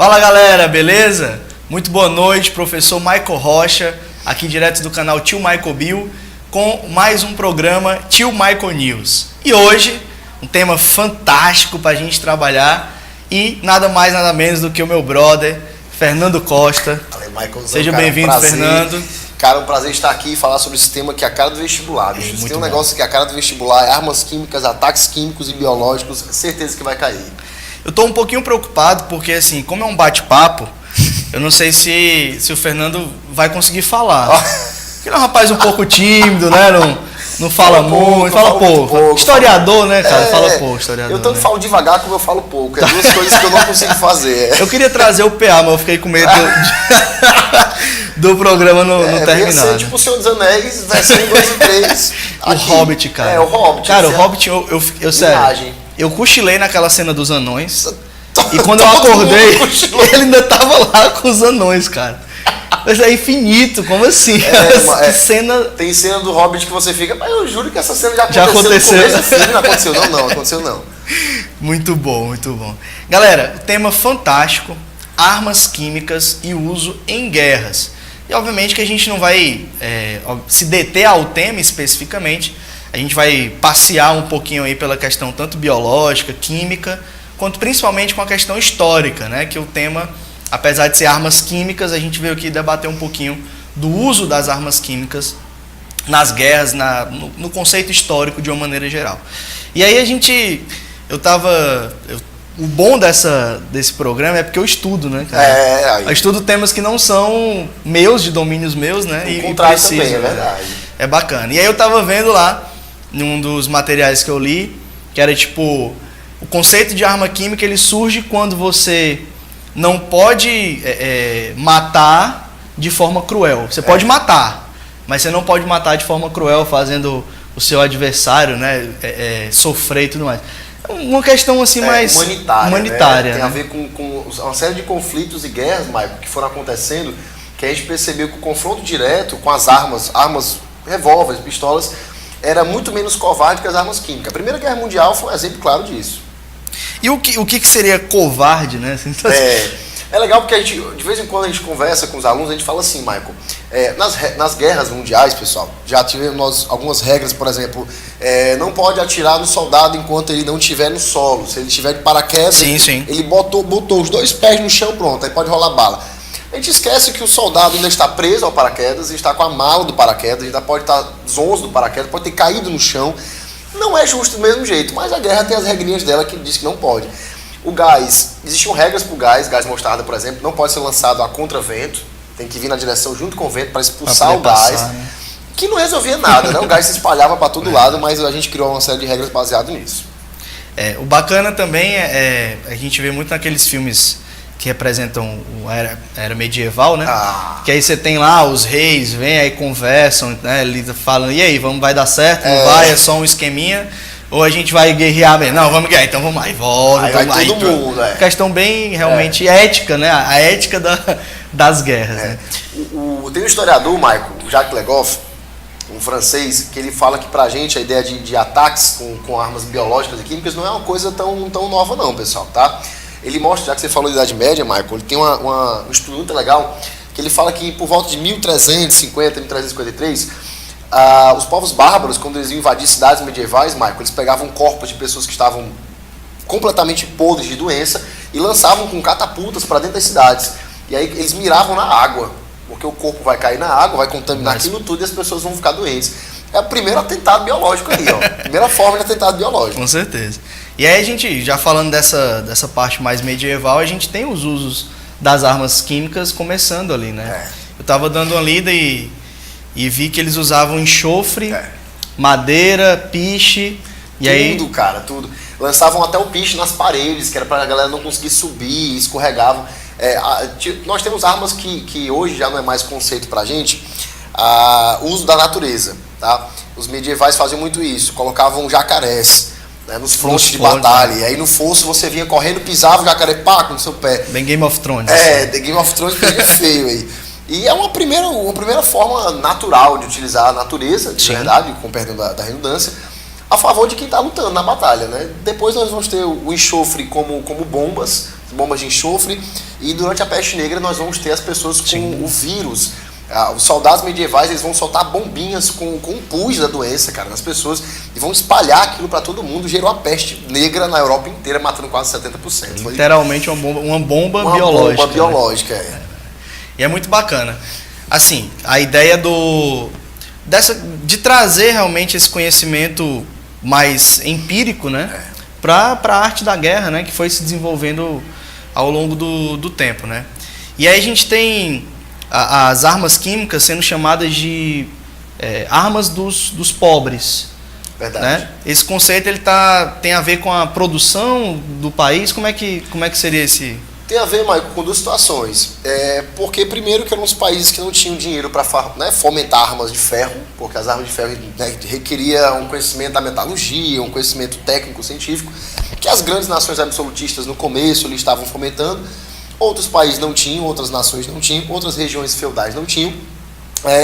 Fala galera, beleza? Muito boa noite, professor Michael Rocha, aqui direto do canal Tio Michael Bill, com mais um programa Tio Michael News. E hoje, um tema fantástico para a gente trabalhar e nada mais, nada menos do que o meu brother, Fernando Costa. Valeu, Michaelzão, seja bem-vindo, Fernando. Cara, é um prazer estar aqui e falar sobre esse tema que é a cara do vestibular. Se tem um negócio que é a cara do vestibular, é armas químicas, ataques químicos e biológicos, certeza que vai cair. Eu tô um pouquinho preocupado porque, assim, como é um bate-papo, eu não sei se o Fernando vai conseguir falar. Porque ele é um rapaz um pouco tímido, né? Não fala muito, fala pouco. Historiador, né, cara? Fala pouco, historiador. Eu tanto falo devagar como eu falo pouco. É duas coisas que eu não consigo fazer. Eu queria trazer o PA, mas eu fiquei com medo do programa não terminar. Ia ser tipo o Senhor dos Anéis, versão 2 e 3. O Hobbit, cara. É, o Hobbit. Cara, o Hobbit, eu sério, eu cochilei naquela cena dos anões. E quando eu acordei, ele ainda tava lá com os anões, cara. Mas é infinito, como assim? Cena... Tem cena do Hobbit que você fica, mas eu juro que essa cena já aconteceu. No começo do filme, não aconteceu. Não aconteceu não. Muito bom, muito bom. Galera, tema fantástico, armas químicas e uso em guerras. E obviamente que a gente não vai se deter ao tema especificamente, a gente vai passear um pouquinho aí pela questão tanto biológica, química, quanto principalmente com a questão histórica, né? Que o tema, apesar de ser armas químicas, a gente veio aqui debater um pouquinho do uso das armas químicas nas guerras, no conceito histórico de uma maneira geral. E aí o bom desse programa é porque eu estudo, né, cara? Eu estudo temas que não são meus, de domínios meus, né? O contrário também, é verdade. É bacana. E aí eu tava vendo lá, num dos materiais que eu li, que era tipo, o conceito de arma química, ele surge quando você não pode matar de forma cruel. Você pode matar, mas você não pode matar de forma cruel, fazendo o seu adversário, né, sofrer e tudo mais. É uma questão assim mais humanitária, né? Tem a ver com uma série de conflitos e guerras, Michael, que foram acontecendo, que a gente percebeu que o confronto direto com as armas, revólveres, pistolas, era muito menos covarde que as armas químicas. A Primeira Guerra Mundial foi um exemplo claro disso. E o que seria covarde, né? É legal porque a gente, de vez em quando a gente conversa com os alunos, a gente fala assim, Michael, nas guerras mundiais, pessoal, já tivemos algumas regras, por exemplo, não pode atirar no soldado enquanto ele não estiver no solo. Se ele estiver de paraquedas, ele botou os 2 pés no chão, pronto, aí pode rolar bala. A gente esquece que o soldado ainda está preso ao paraquedas, está com a mala do paraquedas, ainda pode estar zonzo do paraquedas, pode ter caído no chão. Não é justo do mesmo jeito, mas a guerra tem as regrinhas dela que diz que não pode. O gás, existiam regras para o gás mostarda, por exemplo, não pode ser lançado a contravento, tem que vir na direção junto com o vento para expulsar o gás, né? Que não resolvia nada, né? O gás se espalhava para todo lado, mas a gente criou uma série de regras baseadas nisso. O bacana também a gente vê muito naqueles filmes que representam a era medieval, né? Que aí você tem lá os reis, vêm aí conversam, né? Eles falam, e aí, vai dar certo? Não vai, é só um esqueminha? Ou a gente vai guerrear mesmo? Não, vamos guerrear, então vamos lá, volta, aí vai todo mundo, Questão bem, realmente, ética, né? A ética das guerras, né? Tem um historiador, Michael, Jacques Legoff, um francês, que ele fala que pra gente a ideia de ataques com armas biológicas e químicas não é uma coisa tão nova não, pessoal, tá? Ele mostra, já que você falou de Idade Média, Michael, ele tem um estudo muito legal, que ele fala que por volta de 1350, 1353, os povos bárbaros, quando eles iam invadir cidades medievais, Michael, eles pegavam corpos de pessoas que estavam completamente podres de doença e lançavam com catapultas para dentro das cidades. E aí eles miravam na água, porque o corpo vai cair na água, vai contaminar aquilo tudo e as pessoas vão ficar doentes. É o primeiro atentado biológico aí, ó. Primeira forma de atentado biológico. Com certeza. E aí a gente, já falando dessa parte mais medieval, a gente tem os usos das armas químicas começando ali, né? Eu tava dando uma lida e vi que eles usavam enxofre, madeira, piche, tudo, cara, tudo. Lançavam até o piche nas paredes, que era pra galera não conseguir subir, escorregavam. Nós temos armas que hoje já não é mais conceito pra gente, o uso da natureza, tá? Os medievais faziam muito isso, colocavam jacarés, né, nos frontes de batalha, e aí no fosso você vinha correndo, pisava o jacaré, pá, no seu pé. Bem Game of Thrones. The Game of Thrones pega feio aí. E é uma primeira forma natural de utilizar a natureza, de verdade, com perdão da redundância, a favor de quem está lutando na batalha, né? Depois nós vamos ter o enxofre como bombas, bombas de enxofre, e durante a peste negra nós vamos ter as pessoas com o vírus. Os soldados medievais, eles vão soltar bombinhas com o pus da doença, cara, nas pessoas, e vão espalhar aquilo para todo mundo. Gerou a peste negra na Europa inteira, matando quase 70%. Literalmente uma bomba biológica. Bomba biológica, né? E é muito bacana. Assim, a ideia de trazer realmente esse conhecimento mais empírico, né, para a arte da guerra, né, que foi se desenvolvendo ao longo do tempo, né. E aí a gente tem as armas químicas sendo chamadas de armas dos pobres. Verdade. Né? Esse conceito tem a ver com a produção do país. Como é que seria esse? Tem a ver, Maicon, com duas situações. Porque, primeiro, que eram os países que não tinham dinheiro para fomentar armas de ferro, porque as armas de ferro, né, requeria um conhecimento da metalurgia, um conhecimento técnico-científico, que as grandes nações absolutistas no começo ali estavam fomentando. Outros países não tinham, outras nações não tinham, outras regiões feudais não tinham.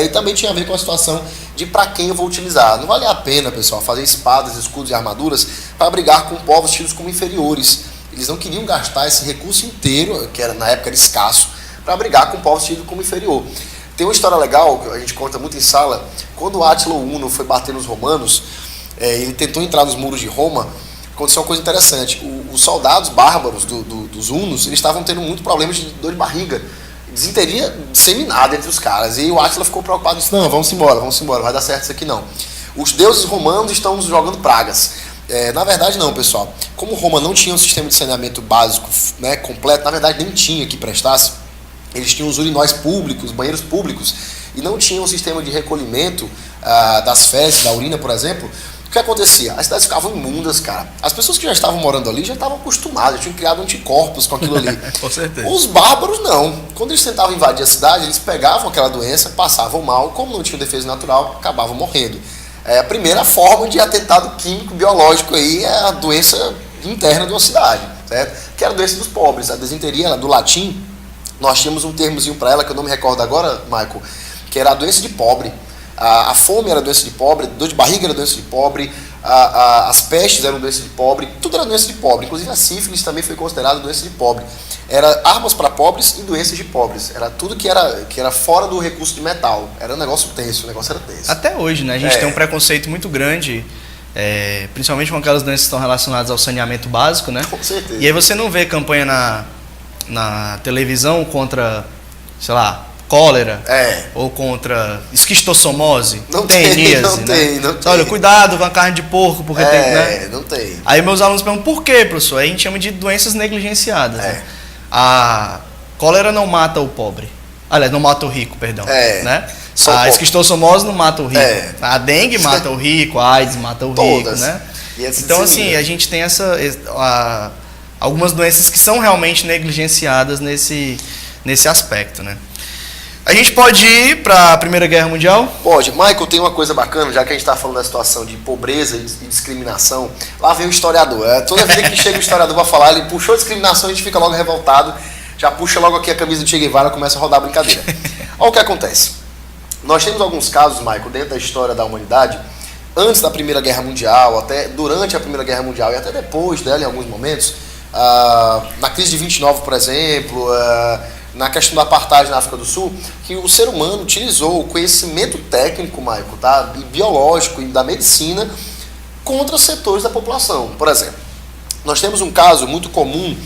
E também tinha a ver com a situação de para quem eu vou utilizar. Não vale a pena, pessoal, fazer espadas, escudos e armaduras para brigar com povos tidos como inferiores. Eles não queriam gastar esse recurso inteiro, que na época era escasso, para brigar com povos tidos como inferior. Tem uma história legal, que a gente conta muito em sala. Quando Átila o Huno foi bater nos romanos, ele tentou entrar nos muros de Roma. Aconteceu uma coisa interessante. Os soldados bárbaros dos hunos, eles estavam tendo muito problemas de dor de barriga, desinteria disseminada entre os caras. E o Átila ficou preocupado e disse: não, vamos embora, vai dar certo isso aqui não. Os deuses romanos estão nos jogando pragas. Na verdade não, pessoal. Como Roma não tinha um sistema de saneamento básico, né, completo, na verdade nem tinha que prestasse, eles tinham os urinóis públicos, banheiros públicos, e não tinham um sistema de recolhimento das fezes, da urina, por exemplo. O que acontecia? As cidades ficavam imundas, cara. As pessoas que já estavam morando ali já estavam acostumadas, já tinham criado anticorpos com aquilo ali. Com certeza. Os bárbaros não. Quando eles tentavam invadir a cidade, eles pegavam aquela doença, passavam mal, como não tinham defesa natural, acabavam morrendo. A primeira forma de atentado químico, biológico aí é a doença interna de uma cidade, certo? Que era a doença dos pobres. A desinteria, do latim, nós tínhamos um termozinho para ela, que eu não me recordo agora, Michael, que era a doença de pobre. A fome era doença de pobre, dor de barriga era doença de pobre, as pestes eram doença de pobre, tudo era doença de pobre, inclusive a sífilis também foi considerada doença de pobre. Era armas para pobres e doenças de pobres, era tudo que era fora do recurso de metal, era um negócio tenso, o negócio era tenso. Até hoje, né? A gente tem um preconceito muito grande, principalmente com aquelas doenças que estão relacionadas ao saneamento básico, né? Com certeza. E aí você não vê campanha na televisão contra, sei lá, cólera, ou contra esquistossomose, teníase, não tem. Olha, cuidado com a carne de porco, porque tem, né? Não tem. Aí meus alunos perguntam, por quê, professor? Aí a gente chama de doenças negligenciadas. Né? A cólera não mata o pobre. Aliás, não mata o rico, perdão. Né? A esquistossomose não mata o rico. A dengue mata o rico, a AIDS mata o rico, né? Então, assim, a gente tem algumas doenças que são realmente negligenciadas nesse aspecto, né? A gente pode ir para a Primeira Guerra Mundial? Pode. Michael, tem uma coisa bacana, já que a gente está falando da situação de pobreza e discriminação, lá vem o historiador. Toda vez que chega o historiador para falar, ele puxou a discriminação, a gente fica logo revoltado, já puxa logo aqui a camisa do Che Guevara e começa a rodar a brincadeira. Olha o que acontece. Nós temos alguns casos, Michael, dentro da história da humanidade, antes da Primeira Guerra Mundial, até durante a Primeira Guerra Mundial e até depois dela, em alguns momentos, na crise de 29, por exemplo, na questão da apartheid na África do Sul, que o ser humano utilizou o conhecimento técnico, Michael, tá, e biológico e da medicina contra setores da população. Por exemplo, nós temos um caso muito comum,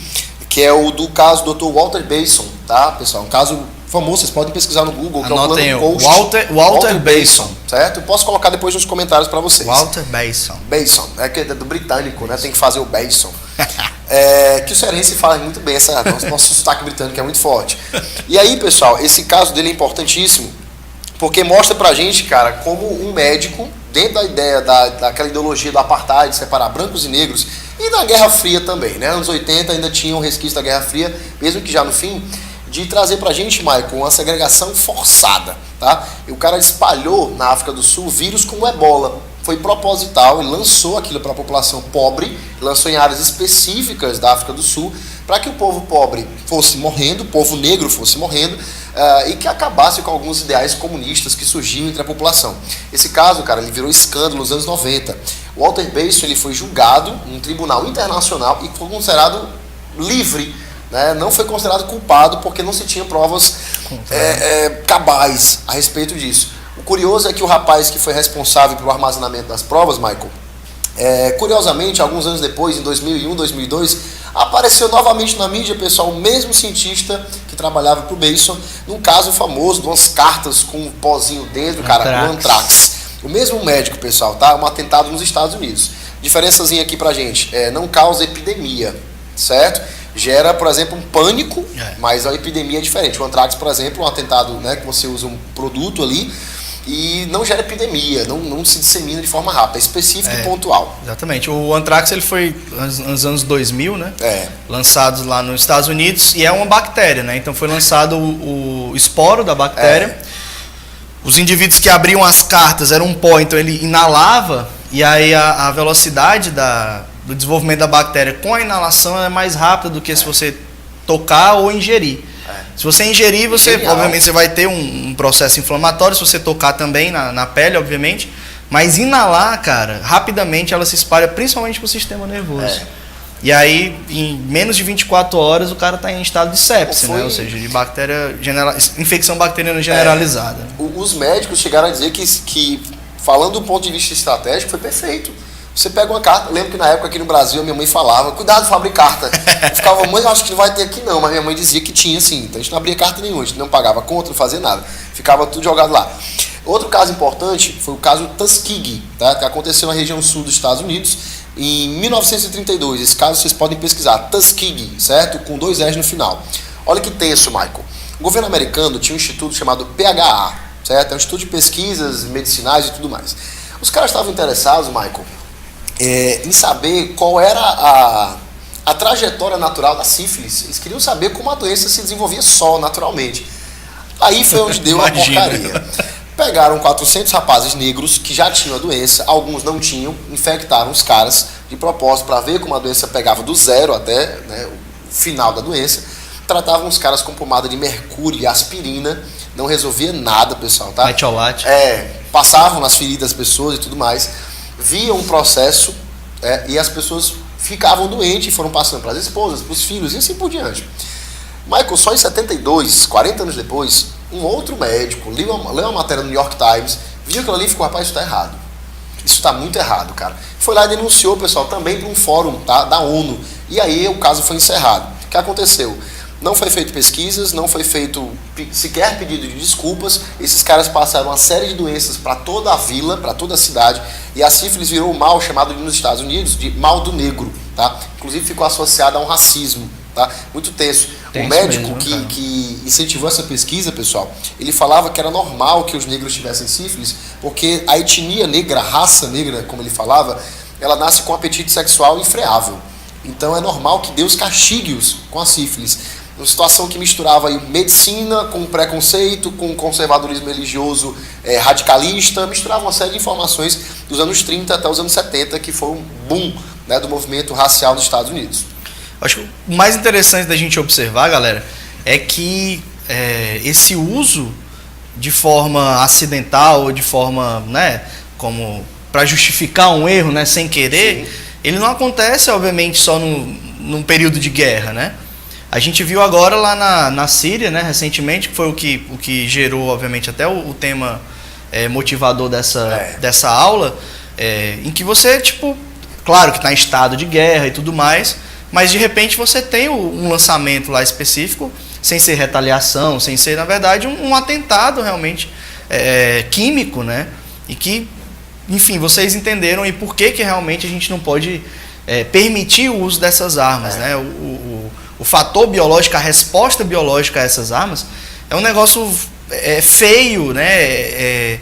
que é o do caso do Dr. Walter Bason, tá, pessoal? Um caso famoso, vocês podem pesquisar no Google. Anotem o Walter Bason. Certo? Eu posso colocar depois nos comentários para vocês. Walter Bason. Bason, que é do britânico, né? Tem que fazer o Bason. Que o cearense fala muito bem, nosso sotaque britânico é muito forte. E aí, pessoal, esse caso dele é importantíssimo, porque mostra pra gente, cara, como um médico, dentro da ideia daquela ideologia do apartheid, separar brancos e negros, e na Guerra Fria também, né? Anos 80 ainda tinha um resquício da Guerra Fria, mesmo que já no fim, de trazer pra gente, Michael, uma segregação forçada, tá? E o cara espalhou na África do Sul vírus como ebola. Foi proposital e lançou aquilo para a população pobre, lançou em áreas específicas da África do Sul, para que o povo pobre fosse morrendo, o povo negro fosse morrendo, e que acabasse com alguns ideais comunistas que surgiam entre a população. Esse caso, cara, ele virou escândalo nos anos 90. O Walter Bason, ele foi julgado num tribunal internacional e foi considerado livre né, não foi considerado culpado porque não se tinha provas cabais a respeito disso. O curioso é que o rapaz que foi responsável pelo armazenamento das provas, Michael, curiosamente, alguns anos depois, em 2001, 2002, apareceu novamente na mídia, pessoal, o mesmo cientista que trabalhava para o Mason, num caso famoso de umas cartas com um pozinho dentro, cara, com antrax. O mesmo médico, pessoal, tá? Um atentado nos Estados Unidos. Diferençazinha aqui pra gente, não causa epidemia, certo? Gera, por exemplo, um pânico, mas a epidemia é diferente. O antrax, por exemplo, um atentado, né, que você usa um produto ali e não gera epidemia, não se dissemina de forma rápida, é específico e pontual. Exatamente. O antrax ele foi nos anos 2000, né? Lançado lá nos Estados Unidos e é uma bactéria, né? Então foi lançado o esporo da bactéria. Os indivíduos que abriam as cartas eram um pó, então ele inalava e aí a velocidade do desenvolvimento da bactéria com a inalação é mais rápida do que se você tocar ou ingerir. Se você ingerir, obviamente você vai ter um processo inflamatório, se você tocar também na pele, obviamente, mas inalar, cara, rapidamente ela se espalha principalmente para o sistema nervoso. E aí, em menos de 24 horas, o cara está em estado de sepse, né? Ou seja, de infecção bacteriana generalizada. Os médicos chegaram a dizer que, falando do ponto de vista estratégico, foi perfeito. Você pega uma carta, eu lembro que na época aqui no Brasil a minha mãe falava, cuidado de abrir carta. Eu ficava, mãe, eu acho que não vai ter aqui não, mas minha mãe dizia que tinha sim. Então a gente não abria carta nenhuma, a gente não pagava conta, não fazia nada. Ficava tudo jogado lá. Outro caso importante foi o caso Tuskegee, tá? Que aconteceu na região sul dos Estados Unidos em 1932. Esse caso vocês podem pesquisar, Tuskegee, certo? Com 2 R's no final. Olha que tenso, Michael. O governo americano tinha um instituto chamado PHA, certo? É um instituto de pesquisas medicinais e tudo mais. Os caras estavam interessados, Michael, em saber qual era a trajetória natural da sífilis. Eles queriam saber como a doença se desenvolvia só, naturalmente. Aí foi onde deu a porcaria. Pegaram 400 rapazes negros que já tinham a doença, alguns não tinham, infectaram os caras de propósito para ver como a doença pegava do zero até, né, o final da doença. Tratavam os caras com pomada de mercúrio e aspirina, não resolvia nada, pessoal, tá? Metiolate. Passavam nas feridas das pessoas e tudo mais, viam um processo e as pessoas ficavam doentes e foram passando para as esposas, para os filhos e assim por diante. Michael, só em 72, 40 anos depois, um outro médico leu uma matéria no New York Times, viu aquilo ali e ficou, rapaz, isso está errado. Isso está muito errado, cara. Foi lá e denunciou, pessoal, também para um fórum, tá, da ONU. E aí o caso foi encerrado. O que aconteceu? Não foi feito pesquisas, não foi feito sequer pedido de desculpas. Esses caras passaram uma série de doenças para toda a vila, para toda a cidade. E a sífilis virou um mal chamado nos Estados Unidos de mal do negro, tá? Inclusive ficou associado a um racismo, tá? Muito tenso. O médico mesmo, que incentivou essa pesquisa, pessoal, ele falava que era normal que os negros tivessem sífilis, porque a etnia negra, a raça negra, como ele falava, ela nasce com apetite sexual infreável. Então é normal que Deus castigue-os com a sífilis. Uma situação que misturava aí medicina com preconceito, com conservadorismo religioso radicalista, misturava uma série de informações dos anos 30 até os anos 70, que foi um boom, né, do movimento racial dos Estados Unidos. Acho que o mais interessante da gente observar, galera, é que esse uso de forma acidental ou de forma, né, como para justificar um erro, né, sem querer, sim, ele não acontece, obviamente, só num período de guerra, né? A gente viu agora lá na Síria, né, recentemente, que foi o que gerou, obviamente, até o tema motivador dessa aula, em que você, tipo, claro que está em estado de guerra e tudo mais, mas de repente você tem um lançamento lá específico, sem ser retaliação, sem ser, na verdade, um atentado realmente químico, né? E que, enfim, vocês entenderam e por que realmente a gente não pode permitir o uso dessas armas, né? O fator biológico, a resposta biológica a essas armas é um negócio feio, né?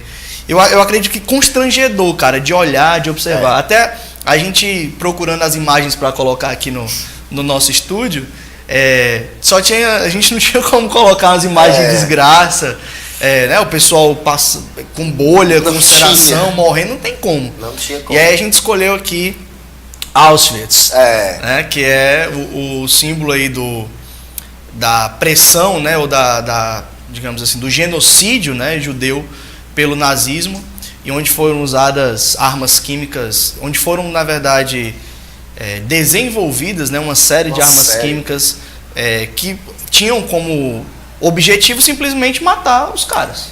Eu acredito que constrangedor, cara, de olhar, de observar. Até a gente procurando as imagens para colocar aqui no nosso estúdio, a gente não tinha como colocar as imagens de desgraça, né? O pessoal passa com bolha, com ulceração, morrendo, não tem como. Não tinha como. E aí a gente escolheu aqui Auschwitz, né, que é o símbolo aí da pressão, né, ou digamos assim, do genocídio, né, judeu pelo nazismo, e onde foram usadas armas químicas, onde foram, na verdade, desenvolvidas, né, uma série de armas químicas que tinham como objetivo simplesmente matar os caras.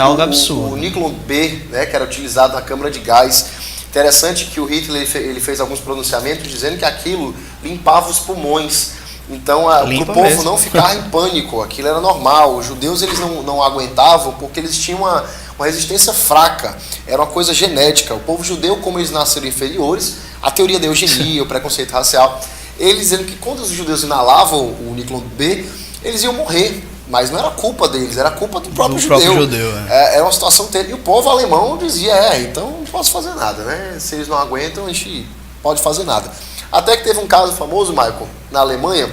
Algo absurdo. O Niclon B, né, que era utilizado na câmara de gás. Interessante que o Hitler ele fez alguns pronunciamentos dizendo que aquilo limpava os pulmões. Então, para o povo mesmo não ficar em pânico, aquilo era normal. Os judeus eles não aguentavam porque eles tinham uma resistência fraca. Era uma coisa genética. O povo judeu, como eles nasceram inferiores, a teoria da eugenia, o preconceito racial, eles dizendo que quando os judeus inalavam o Niclon B, eles iam morrer. Mas não era culpa deles, era culpa do próprio judeu. Era uma situação terrível. E o povo alemão dizia, então não posso fazer nada, né? Se eles não aguentam, a gente pode fazer nada. Até que teve um caso famoso, Michael, na Alemanha,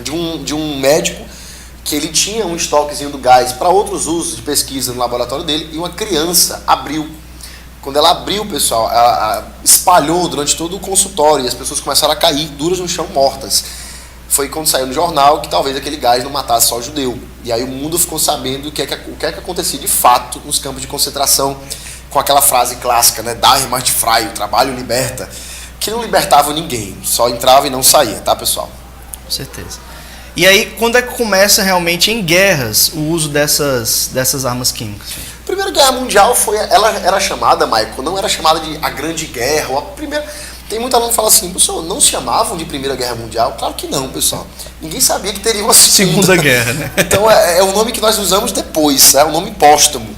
de um médico que ele tinha um estoquezinho do gás para outros usos de pesquisa no laboratório dele, e uma criança abriu. Quando ela abriu, pessoal, ela espalhou durante todo o consultório e as pessoas começaram a cair duras no chão, mortas. Foi quando saiu no jornal que talvez aquele gás não matasse só o judeu. E aí o mundo ficou sabendo o que é que acontecia de fato nos campos de concentração, com aquela frase clássica, né? Die macht frei, o trabalho liberta, que não libertava ninguém, só entrava e não saía, tá, pessoal? Com certeza. E aí, quando é que começa realmente em guerras o uso dessas armas químicas? A Primeira Guerra Mundial ela era chamada, Michael, não era chamada de a Grande Guerra, ou a Primeira... Tem muita aluno que fala assim, pessoal, não se chamavam de Primeira Guerra Mundial? Claro que não, pessoal. Ninguém sabia que teria uma Segunda Guerra, né? Então é o nome que nós usamos depois, é um nome póstumo.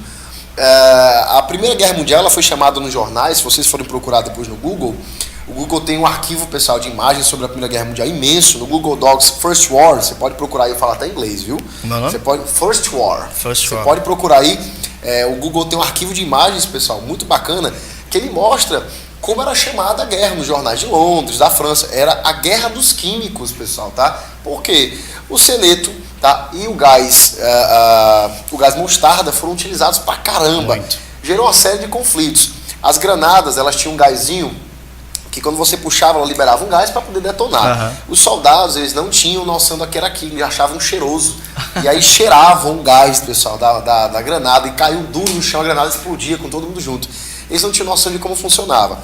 A Primeira Guerra Mundial ela foi chamada nos jornais, se vocês forem procurar depois no Google, o Google tem um arquivo, pessoal, de imagens sobre a Primeira Guerra Mundial imenso. No Google Docs First War, você pode procurar aí, eu falo até inglês, viu? Não. Você pode, First War. Você pode procurar aí, o Google tem um arquivo de imagens, pessoal, muito bacana, que ele mostra como era chamada a guerra nos jornais de Londres, da França. Era a guerra dos químicos, pessoal, tá? Porque o seneto, tá, e o gás mostarda foram utilizados pra caramba. Muito. Gerou uma série de conflitos. As granadas, elas tinham um gásinho que quando você puxava, ela liberava um gás para poder detonar. Os soldados, eles não tinham noção do que era aquilo, eles achavam cheiroso. E aí cheiravam o gás, pessoal, da granada, e caiu duro no chão, a granada explodia com todo mundo junto. Eles não tinham noção de como funcionava.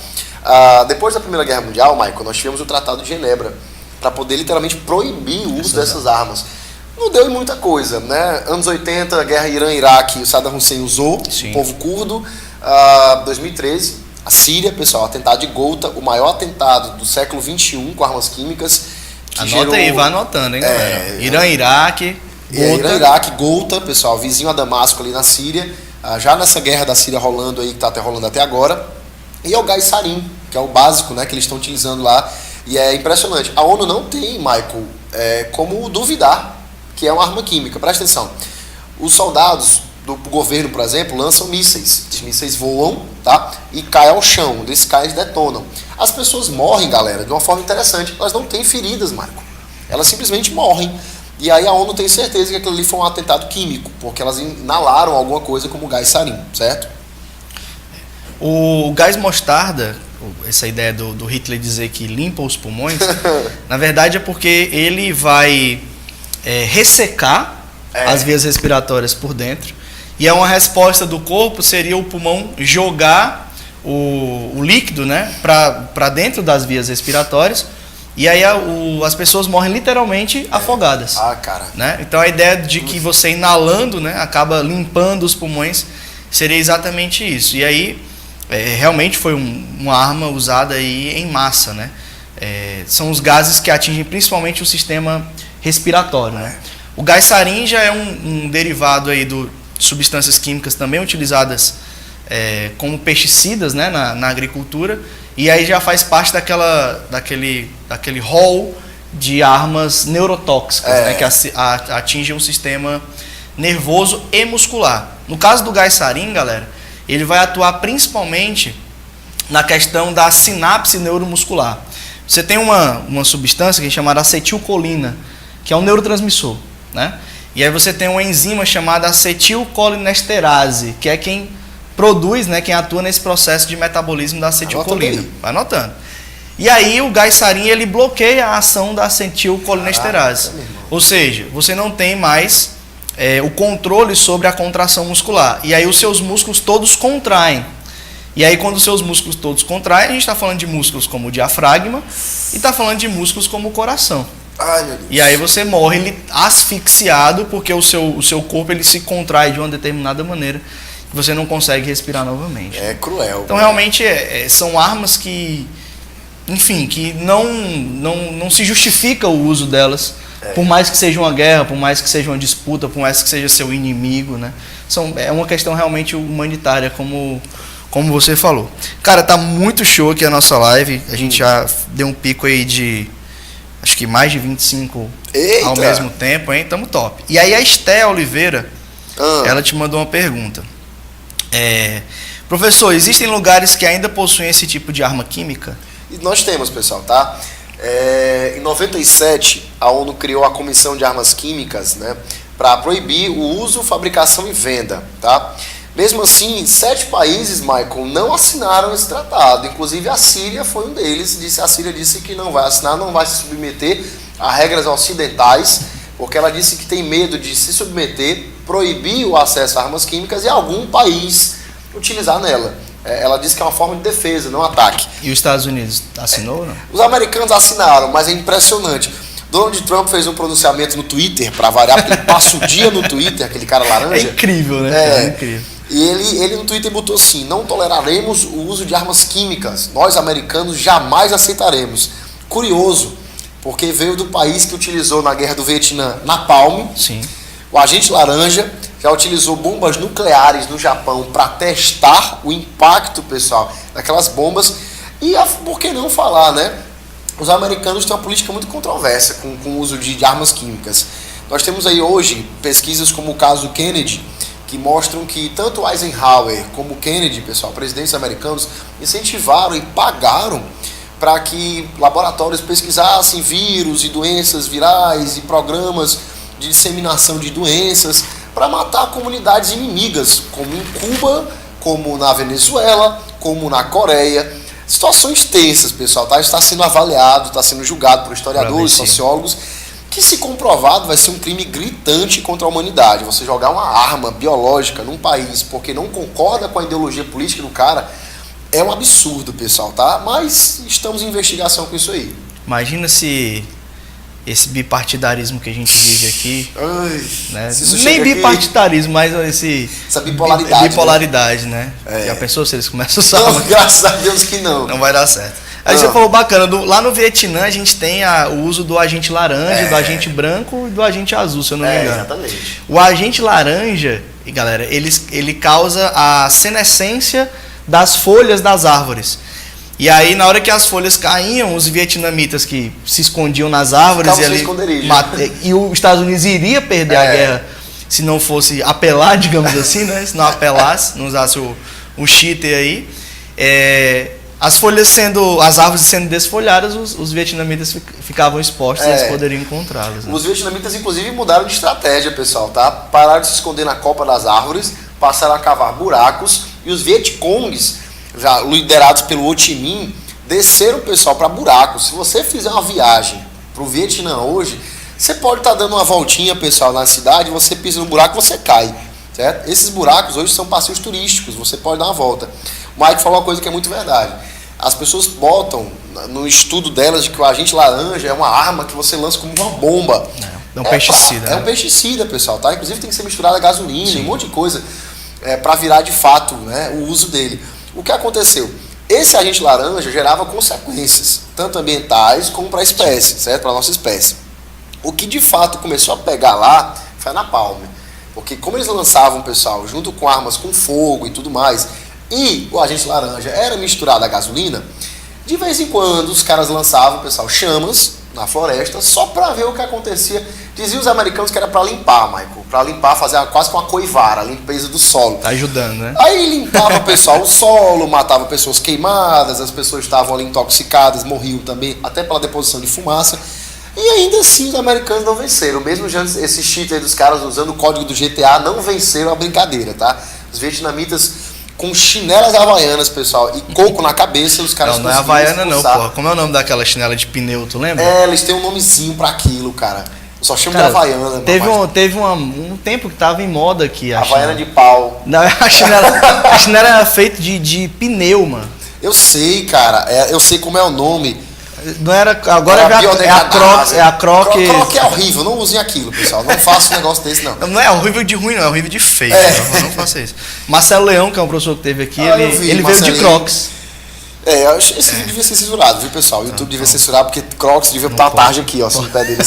Depois da Primeira Guerra Mundial, Michael, nós tivemos o Tratado de Genebra para poder literalmente proibir o uso dessas armas. Não deu em muita coisa, né? Anos 80, a guerra Irã-Iraque, o Saddam Hussein usou, Sim. o povo curdo. 2013, a Síria, pessoal, atentado de Ghouta, o maior atentado do século XXI com armas químicas. Anota aí, vai anotando, hein, galera? Irã-Iraque, Irã-Iraque, Ghouta, pessoal, vizinho a Damasco ali na Síria. Já nessa guerra da Síria rolando aí, que está rolando até agora. E é o gás sarin, que é o básico, né, que eles estão utilizando lá. E é impressionante. A ONU não tem, Michael, como duvidar que é uma arma química. Presta atenção. Os soldados do governo, por exemplo, lançam mísseis. Os mísseis voam, tá? E caem ao chão. Desses caem detonam. As pessoas morrem, galera, de uma forma interessante. Elas não têm feridas, Michael. Elas simplesmente morrem. E aí a ONU tem certeza que aquilo ali foi um atentado químico, porque elas inalaram alguma coisa como gás sarin, certo? O gás mostarda, essa ideia do Hitler dizer que limpa os pulmões, na verdade é porque ele vai ressecar as vias respiratórias por dentro, e é uma resposta do corpo, seria o pulmão jogar o líquido, né, para dentro das vias respiratórias, e aí as pessoas morrem literalmente afogadas. Cara. Né? Então a ideia de que você inalando, né, acaba limpando os pulmões seria exatamente isso. E aí realmente foi uma arma usada aí em massa. Né? São os gases que atingem principalmente o sistema respiratório. Né? O gás sarin já é um derivado aí de substâncias químicas também utilizadas como pesticidas, né, na agricultura. E aí já faz parte daquele rol de armas neurotóxicas, né, que atingem o sistema nervoso e muscular. No caso do gás sarin, galera, ele vai atuar principalmente na questão da sinapse neuromuscular. Você tem uma substância que é chamada acetilcolina, que é um neurotransmissor, né? E aí você tem uma enzima chamada acetilcolinesterase, que é quem produz, né, quem atua nesse processo de metabolismo da acetilcolina. Vai anotando. E aí o gás sarin, ele bloqueia a ação da acetilcolinesterase. Ou seja, você não tem mais o controle sobre a contração muscular. E aí os seus músculos todos contraem. E aí quando os seus músculos todos contraem, a gente está falando de músculos como o diafragma e está falando de músculos como o coração. Ai, meu Deus. E aí você morre asfixiado porque o seu corpo ele se contrai de uma determinada maneira que você não consegue respirar novamente. É cruel. Então realmente são armas que, enfim, que não se justifica o uso delas, por mais que seja uma guerra, por mais que seja uma disputa, por mais que seja seu inimigo, né? É uma questão realmente humanitária, como você falou. Cara, tá muito show aqui a nossa live. A gente já deu um pico aí de, acho que mais de 25 Eita. Ao mesmo tempo, hein? Tamo top. E aí a Esté Oliveira, ela te mandou uma pergunta. Professor, existem lugares que ainda possuem esse tipo de arma química? E nós temos, pessoal, tá? Em 97, a ONU criou a Comissão de Armas Químicas, né, para proibir o uso, fabricação e venda, tá? Mesmo assim, 7 países, Michael, não assinaram esse tratado. Inclusive a Síria foi um deles. A Síria disse que não vai assinar, não vai se submeter a regras ocidentais, porque ela disse que tem medo de se submeter, proibir o acesso a armas químicas e algum país utilizar nela. Ela disse que é uma forma de defesa, não ataque. E os Estados Unidos assinou ou não? Os americanos assinaram, mas é impressionante. Donald Trump fez um pronunciamento no Twitter, para variar, porque ele passa o dia no Twitter, aquele cara laranja. É incrível, né? É incrível. E ele no Twitter botou assim: não toleraremos o uso de armas químicas. Nós, americanos, jamais aceitaremos. Curioso, porque veio do país que utilizou na Guerra do Vietnã napalm. Sim. O agente laranja já utilizou bombas nucleares no Japão para testar o impacto, pessoal, daquelas bombas. E por que não falar, né? Os americanos têm uma política muito controversa com o uso de armas químicas. Nós temos aí hoje pesquisas como o caso Kennedy, que mostram que tanto Eisenhower como Kennedy, pessoal, presidentes americanos, incentivaram e pagaram para que laboratórios pesquisassem vírus e doenças virais e programas de disseminação de doenças para matar comunidades inimigas, como em Cuba, como na Venezuela, como na Coreia. Situações tensas, pessoal, tá? Está sendo avaliado, está sendo julgado por historiadores, sociólogos, que, se comprovado, vai ser um crime gritante contra a humanidade. Você jogar uma arma biológica num país porque não concorda com a ideologia política do cara é um absurdo, pessoal, tá? Mas estamos em investigação com isso aí. Imagina se esse bipartidarismo que a gente vive aqui, né? Nem bipartidarismo, mas essa bipolaridade, né? Já pensou se eles começam a usar? Não, graças a Deus que não. Não vai dar certo. Aí você falou bacana, lá no Vietnã a gente tem o uso do agente laranja, do agente branco e do agente azul, se eu não me engano. Exatamente. O agente laranja, galera, ele causa a senescência das folhas das árvores. E aí, na hora que as folhas caíam, os vietnamitas que se escondiam nas árvores e os Estados Unidos iria perder a guerra se não fosse apelar, digamos assim, né? Se não apelasse, não usasse o cheater aí. As árvores sendo desfolhadas, os vietnamitas ficavam expostos e eles poderiam encontrá-las. Né? Os vietnamitas, inclusive, mudaram de estratégia, pessoal, tá? Pararam de se esconder na copa das árvores, passaram a cavar buracos, e os Vietcongs, já liderados pelo Ho Chi Minh, desceram, pessoal, para buracos. Se você fizer uma viagem para o Vietnã hoje, você pode estar dando uma voltinha, pessoal, na cidade, você pisa no buraco, você cai, certo? Esses buracos hoje são passeios turísticos, você pode dar uma volta. O Mike falou uma coisa que é muito verdade. As pessoas botam no estudo delas de que o agente laranja é uma arma que você lança como uma bomba. É um pesticida. É um pesticida, pessoal, tá? Inclusive tem que ser misturado a gasolina, um monte de coisa para virar de fato, né, o uso dele. O que aconteceu? Esse agente laranja gerava consequências, tanto ambientais como para a espécie, certo? Para a nossa espécie. O que de fato começou a pegar lá foi a napalm. Porque como eles lançavam, pessoal, junto com armas com fogo e tudo mais, e o agente laranja era misturado a gasolina, de vez em quando os caras lançavam, pessoal, chamas na floresta só para ver o que acontecia. Diziam os americanos que era para limpar, Michael. Para limpar, fazer quase com uma coivara, a limpeza do solo. Tá ajudando, né? Aí limpava, pessoal, o solo, matava pessoas queimadas, as pessoas estavam ali intoxicadas, morriam também, até pela deposição de fumaça. E ainda assim os americanos não venceram. Mesmo já esse cheat aí dos caras usando o código do GTA, não venceram a brincadeira, tá? Os vietnamitas com chinelas havaianas, pessoal, e coco na cabeça, os caras não é havaiana não, pô. Como é o nome daquela chinela de pneu, tu lembra? Eles têm um nomezinho pra aquilo, cara. Eu só chamo de havaiana. Teve um tempo que tava em moda aqui. Havaiana de pau. Não, a chinela era feita de pneu, mano. Eu sei, cara. Eu sei como é o nome. Não era. Agora é a Crocs. É a Crocs. Crocs é horrível, não usem aquilo, pessoal. Não faça um negócio desse, não. Não é horrível de ruim, não, é horrível de feio. Não faça isso. Marcelo Leão, que é um professor que teve aqui, ele veio de Crocs. Esse vídeo devia ser censurado, viu, pessoal? O YouTube devia censurar, porque Crocs devia botar uma tarja aqui, ó, no pé dele.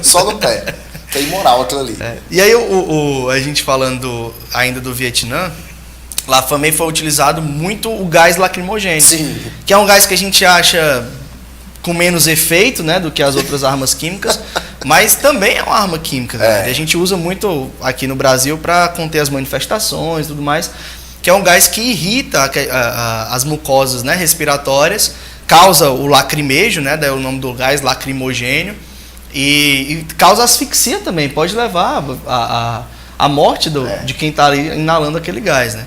Só no pé. Que é imoral aquilo ali. E aí, a gente falando ainda do Vietnã, lá também foi utilizado muito o gás lacrimogêneo. Sim. Que é um gás que a gente acha com menos efeito, né, do que as outras armas químicas, mas também é uma arma química. Né? E a gente usa muito aqui no Brasil para conter as manifestações e tudo mais, que é um gás que irrita as mucosas, né, respiratórias, causa o lacrimejo, né, daí o nome do gás, lacrimogênio, e causa asfixia também, pode levar a morte de quem está ali inalando aquele gás, né.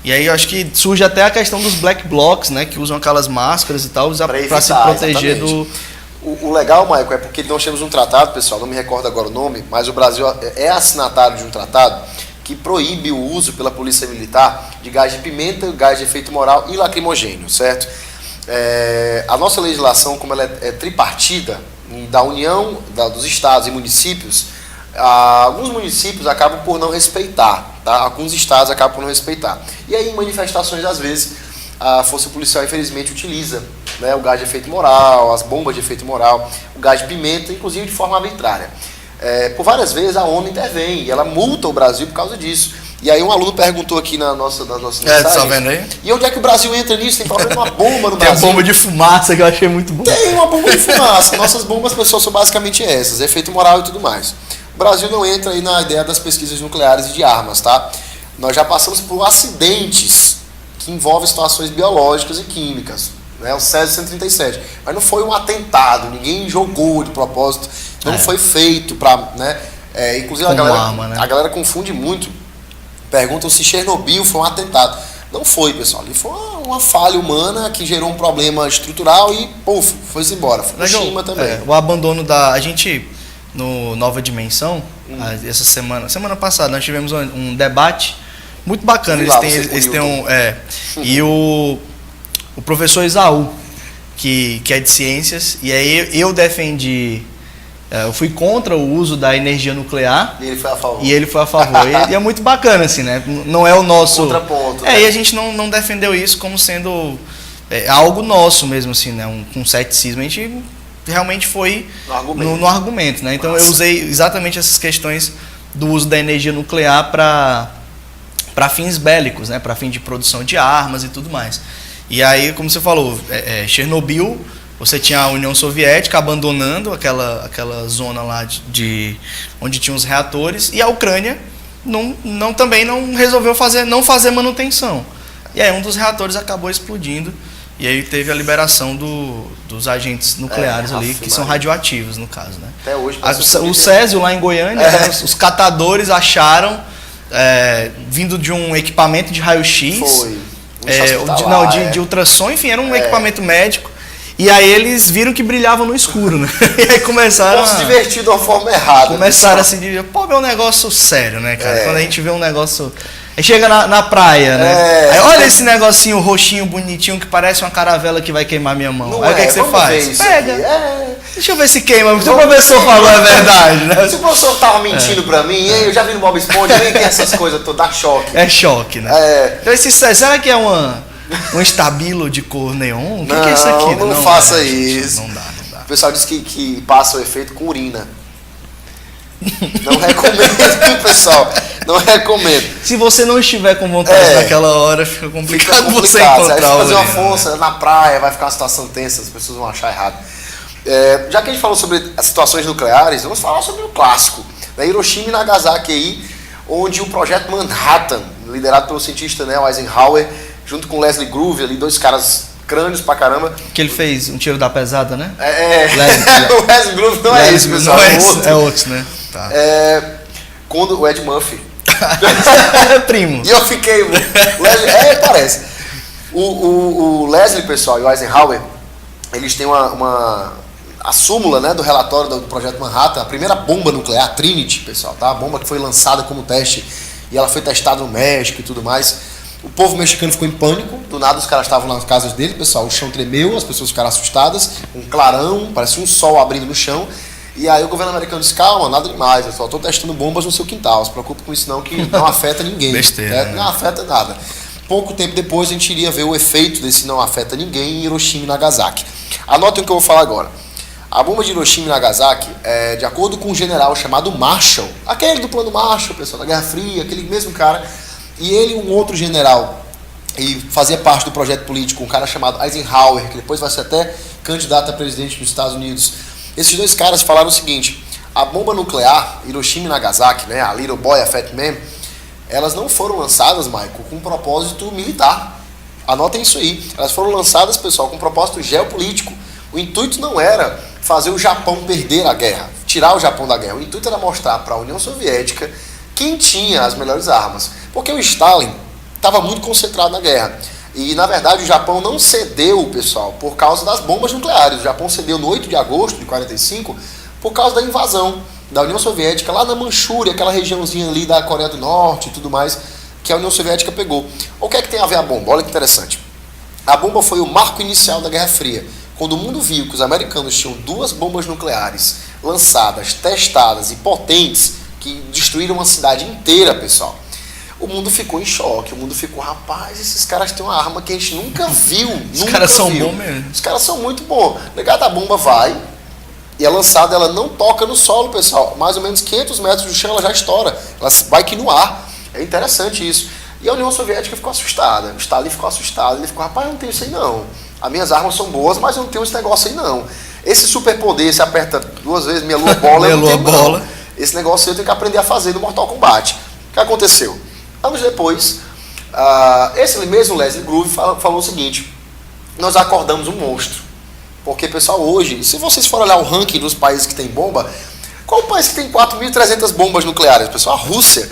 E aí eu acho que surge até a questão dos black blocs, né, que usam aquelas máscaras e tal, para se proteger exatamente. O legal, Michael, é porque nós temos um tratado, pessoal, não me recordo agora o nome, mas o Brasil é assinatário de um tratado que proíbe o uso pela Polícia Militar de gás de pimenta, gás de efeito moral e lacrimogênio, certo? A nossa legislação, como ela é tripartida, da União, dos estados e municípios, alguns municípios acabam por não respeitar, tá? Alguns estados acabam por não respeitar. E aí, em manifestações, às vezes, a força policial, infelizmente, utiliza, né, o gás de efeito moral, as bombas de efeito moral, o gás de pimenta, inclusive de forma arbitrária. Por várias vezes, a ONU intervém e ela multa o Brasil por causa disso. E aí um aluno perguntou aqui nas nossas mensagens, tá vendo aí? E onde é que o Brasil entra nisso? Tem problema uma bomba no Tem Brasil. Tem a bomba de fumaça que eu achei muito bom. Tem uma bomba de fumaça. Nossas bombas, pessoal, são basicamente essas, efeito moral e tudo mais. O Brasil não entra aí na ideia das pesquisas nucleares e de armas, tá? Nós já passamos por acidentes que envolvem situações biológicas e químicas, né? O Césio 137. Mas não foi um atentado, ninguém jogou de propósito, não foi feito para, né? Inclusive a galera confunde muito. Perguntam se Chernobyl foi um atentado. Não foi, pessoal. Ali foi uma falha humana que gerou um problema estrutural e, puf, foi-se embora. Fukushima também. O abandono da... A gente, no Nova Dimensão, essa semana passada, nós tivemos um debate muito bacana. Eles têm e o professor Isaú, que é de ciências, e aí eu defendi... Eu fui contra o uso da energia nuclear. E ele foi a favor. E ele foi a favor. E é muito bacana, assim, né? Não é o nosso... Contraponto. E a gente não defendeu isso como sendo algo nosso mesmo, assim, né? Com ceticismo. A gente realmente foi no argumento, né? Então eu usei exatamente essas questões do uso da energia nuclear para fins bélicos, né? Para fim de produção de armas e tudo mais. E aí, como você falou, Chernobyl... Você tinha a União Soviética abandonando aquela zona lá onde tinha os reatores, e a Ucrânia também não resolveu não fazer manutenção. E aí um dos reatores acabou explodindo, e aí teve a liberação dos agentes nucleares ali, que são radioativos, no caso. Né? Até hoje. O Césio, lá em Goiânia, né, os catadores acharam, vindo de um equipamento de raio-x, de ultrassom, enfim, era um equipamento médico. E aí eles viram que brilhavam no escuro, né? E aí começaram se divertir de uma forma errada. Começaram assim, é um negócio sério, né, cara? Quando a gente vê um negócio... Aí chega na praia, né? Aí olha esse negocinho roxinho, bonitinho, que parece uma caravela que vai queimar minha mão. Aí o que você faz? Pega. Deixa eu ver se queima. Se o professor falou a verdade, né? Se o professor tava mentindo pra mim, eu já vi no Bob Esponja, nem tem essas coisas todas, dá choque. É choque, né? Então será que é um estabilo de cor neon? O que é isso aqui? Não faça isso. Não dá. O pessoal diz que passa o efeito com urina. Não recomendo, pessoal. Não recomendo. Se você não estiver com vontade naquela hora, fica complicado você encontrar aí fazer uma força na praia, vai ficar uma situação tensa, as pessoas vão achar errado. Já que a gente falou sobre as situações nucleares, vamos falar sobre o clássico. Da Hiroshima e Nagasaki aí, onde o projeto Manhattan, liderado pelo cientista Eisenhower, junto com Leslie Groove, ali, dois caras crânios pra caramba. Que ele fez um tiro da pesada, né? O Leslie Groove não é esse, pessoal. É outro, né? Tá. Quando o Ed Murphy. Primo. E eu fiquei... parece. O Leslie, pessoal, e o Eisenhower, eles têm a súmula, né, do relatório do projeto Manhattan, a primeira bomba nuclear, Trinity, pessoal, tá? A bomba que foi lançada como teste e ela foi testada no México e tudo mais. O povo mexicano ficou em pânico, do nada os caras estavam nas casas dele, pessoal, o chão tremeu, as pessoas ficaram assustadas, um clarão, parecia um sol abrindo no chão. E aí o governo americano disse, calma, nada demais, eu só estou testando bombas no seu quintal, não se preocupe com isso não, que não afeta ninguém. Besteira, né? Não afeta nada. Pouco tempo depois a gente iria ver o efeito desse não afeta ninguém em Hiroshima e Nagasaki. Anotem o que eu vou falar agora. A bomba de Hiroshima e Nagasaki, de acordo com um general chamado Marshall, aquele do plano Marshall, pessoal, da Guerra Fria, aquele mesmo cara, e ele e um outro general, e fazia parte do projeto político, um cara chamado Eisenhower, que depois vai ser até candidato a presidente dos Estados Unidos. Esses dois caras falaram o seguinte, a bomba nuclear, Hiroshima e Nagasaki, né, a Little Boy, a Fat Man, elas não foram lançadas, Michael, com um propósito militar. Anotem isso aí. Elas foram lançadas, pessoal, com um propósito geopolítico. O intuito não era fazer o Japão perder a guerra, tirar o Japão da guerra. O intuito era mostrar para a União Soviética quem tinha as melhores armas. Porque o Stalin estava muito concentrado na guerra. E, na verdade, o Japão não cedeu, pessoal, por causa das bombas nucleares. O Japão cedeu no 8 de agosto de 1945 por causa da invasão da União Soviética lá na Manchúria, aquela regiãozinha ali da Coreia do Norte e tudo mais, que a União Soviética pegou. O que é que tem a ver a bomba? Olha que interessante. A bomba foi o marco inicial da Guerra Fria. Quando o mundo viu que os americanos tinham 2 bombas nucleares lançadas, testadas e potentes, que destruíram uma cidade inteira, pessoal, o mundo ficou em choque. O mundo ficou, rapaz, esses caras têm uma arma que a gente nunca viu. Os caras são bons mesmo. Os caras são muito bons. Ligado, a bomba vai e é lançada, ela não toca no solo, pessoal. Mais ou menos 500 metros do chão ela já estoura. Ela vai aqui no ar. É interessante isso. E a União Soviética ficou assustada. O Stalin ficou assustado. Ele ficou, rapaz, eu não tenho isso aí não. As minhas armas são boas, mas eu não tenho esse negócio aí não. Esse superpoder, você aperta 2 vezes minha lua bola, eu não tenho não. Esse negócio aí eu tenho que aprender a fazer no Mortal Kombat. O que aconteceu? Anos depois, esse mesmo Leslie Groove falou o seguinte, nós acordamos um monstro. Porque, pessoal, hoje, se vocês forem olhar o ranking dos países que tem bomba, qual o país que tem 4.300 bombas nucleares? Pessoal, a Rússia.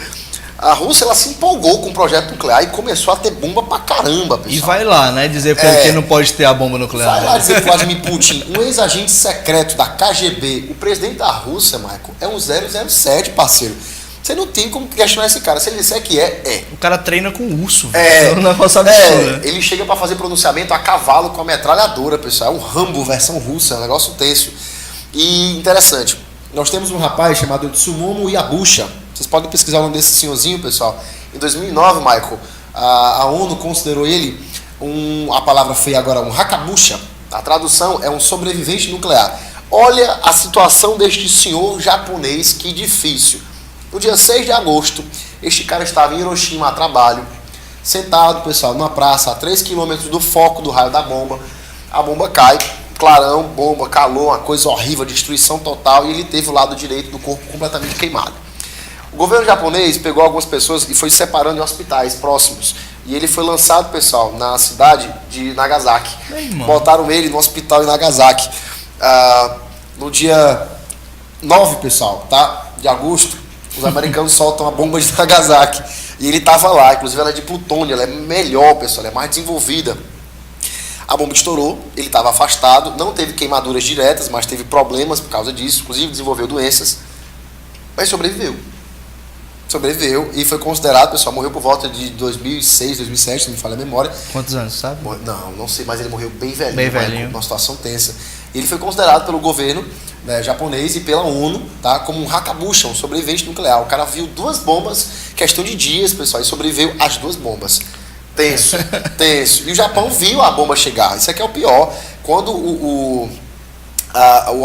A Rússia, ela se empolgou com o projeto nuclear e começou a ter bomba pra caramba, pessoal. E vai lá, né, dizer que não pode ter a bomba nuclear. Vai lá dizer que Vladimir Putin, um ex-agente secreto da KGB, o presidente da Rússia, Michael, é um 007, parceiro. Você não tem como questionar esse cara. Se ele disser que é. O cara treina com urso. É um negócio absurdo. Ele chega para fazer pronunciamento a cavalo com a metralhadora, pessoal. É um Rambo versão russa, é um negócio tenso. E interessante, nós temos um rapaz chamado Tsumomo Yabusha. Vocês podem pesquisar o nome desse senhorzinho, pessoal. Em 2009, Michael, a ONU considerou ele a palavra feia agora, um Hakabusha. A tradução é um sobrevivente nuclear. Olha a situação deste senhor japonês, que difícil. No dia 6 de agosto, este cara estava em Hiroshima a trabalho, sentado, pessoal, numa praça a 3 km do foco do raio da bomba. A bomba cai, clarão, bomba, calor, uma coisa horrível, destruição total, e ele teve o lado direito do corpo completamente queimado. O governo japonês pegou algumas pessoas e foi separando em hospitais próximos. E ele foi lançado, pessoal, na cidade de Nagasaki. Botaram ele no hospital em Nagasaki. No dia 9, pessoal, tá? De agosto. Os americanos soltam a bomba de Nagasaki. E ele estava lá, inclusive ela é de plutônio, ela é melhor, pessoal, ela é mais desenvolvida. A bomba estourou, ele estava afastado, não teve queimaduras diretas, mas teve problemas por causa disso, inclusive desenvolveu doenças, mas sobreviveu. Sobreviveu e foi considerado, pessoal, morreu por volta de 2006, 2007, se não me falha a memória. Quantos anos, sabe? Não sei, mas ele morreu bem velhinho. Bem velhinho. Numa situação tensa. Ele foi considerado pelo governo japonês e pela ONU, tá, como um Hakabusha, um sobrevivente nuclear. O cara viu 2 bombas, questão de dias, pessoal, e sobreviveu às 2 bombas. Tenso, tenso. E o Japão viu a bomba chegar. Isso aqui é o pior. Quando o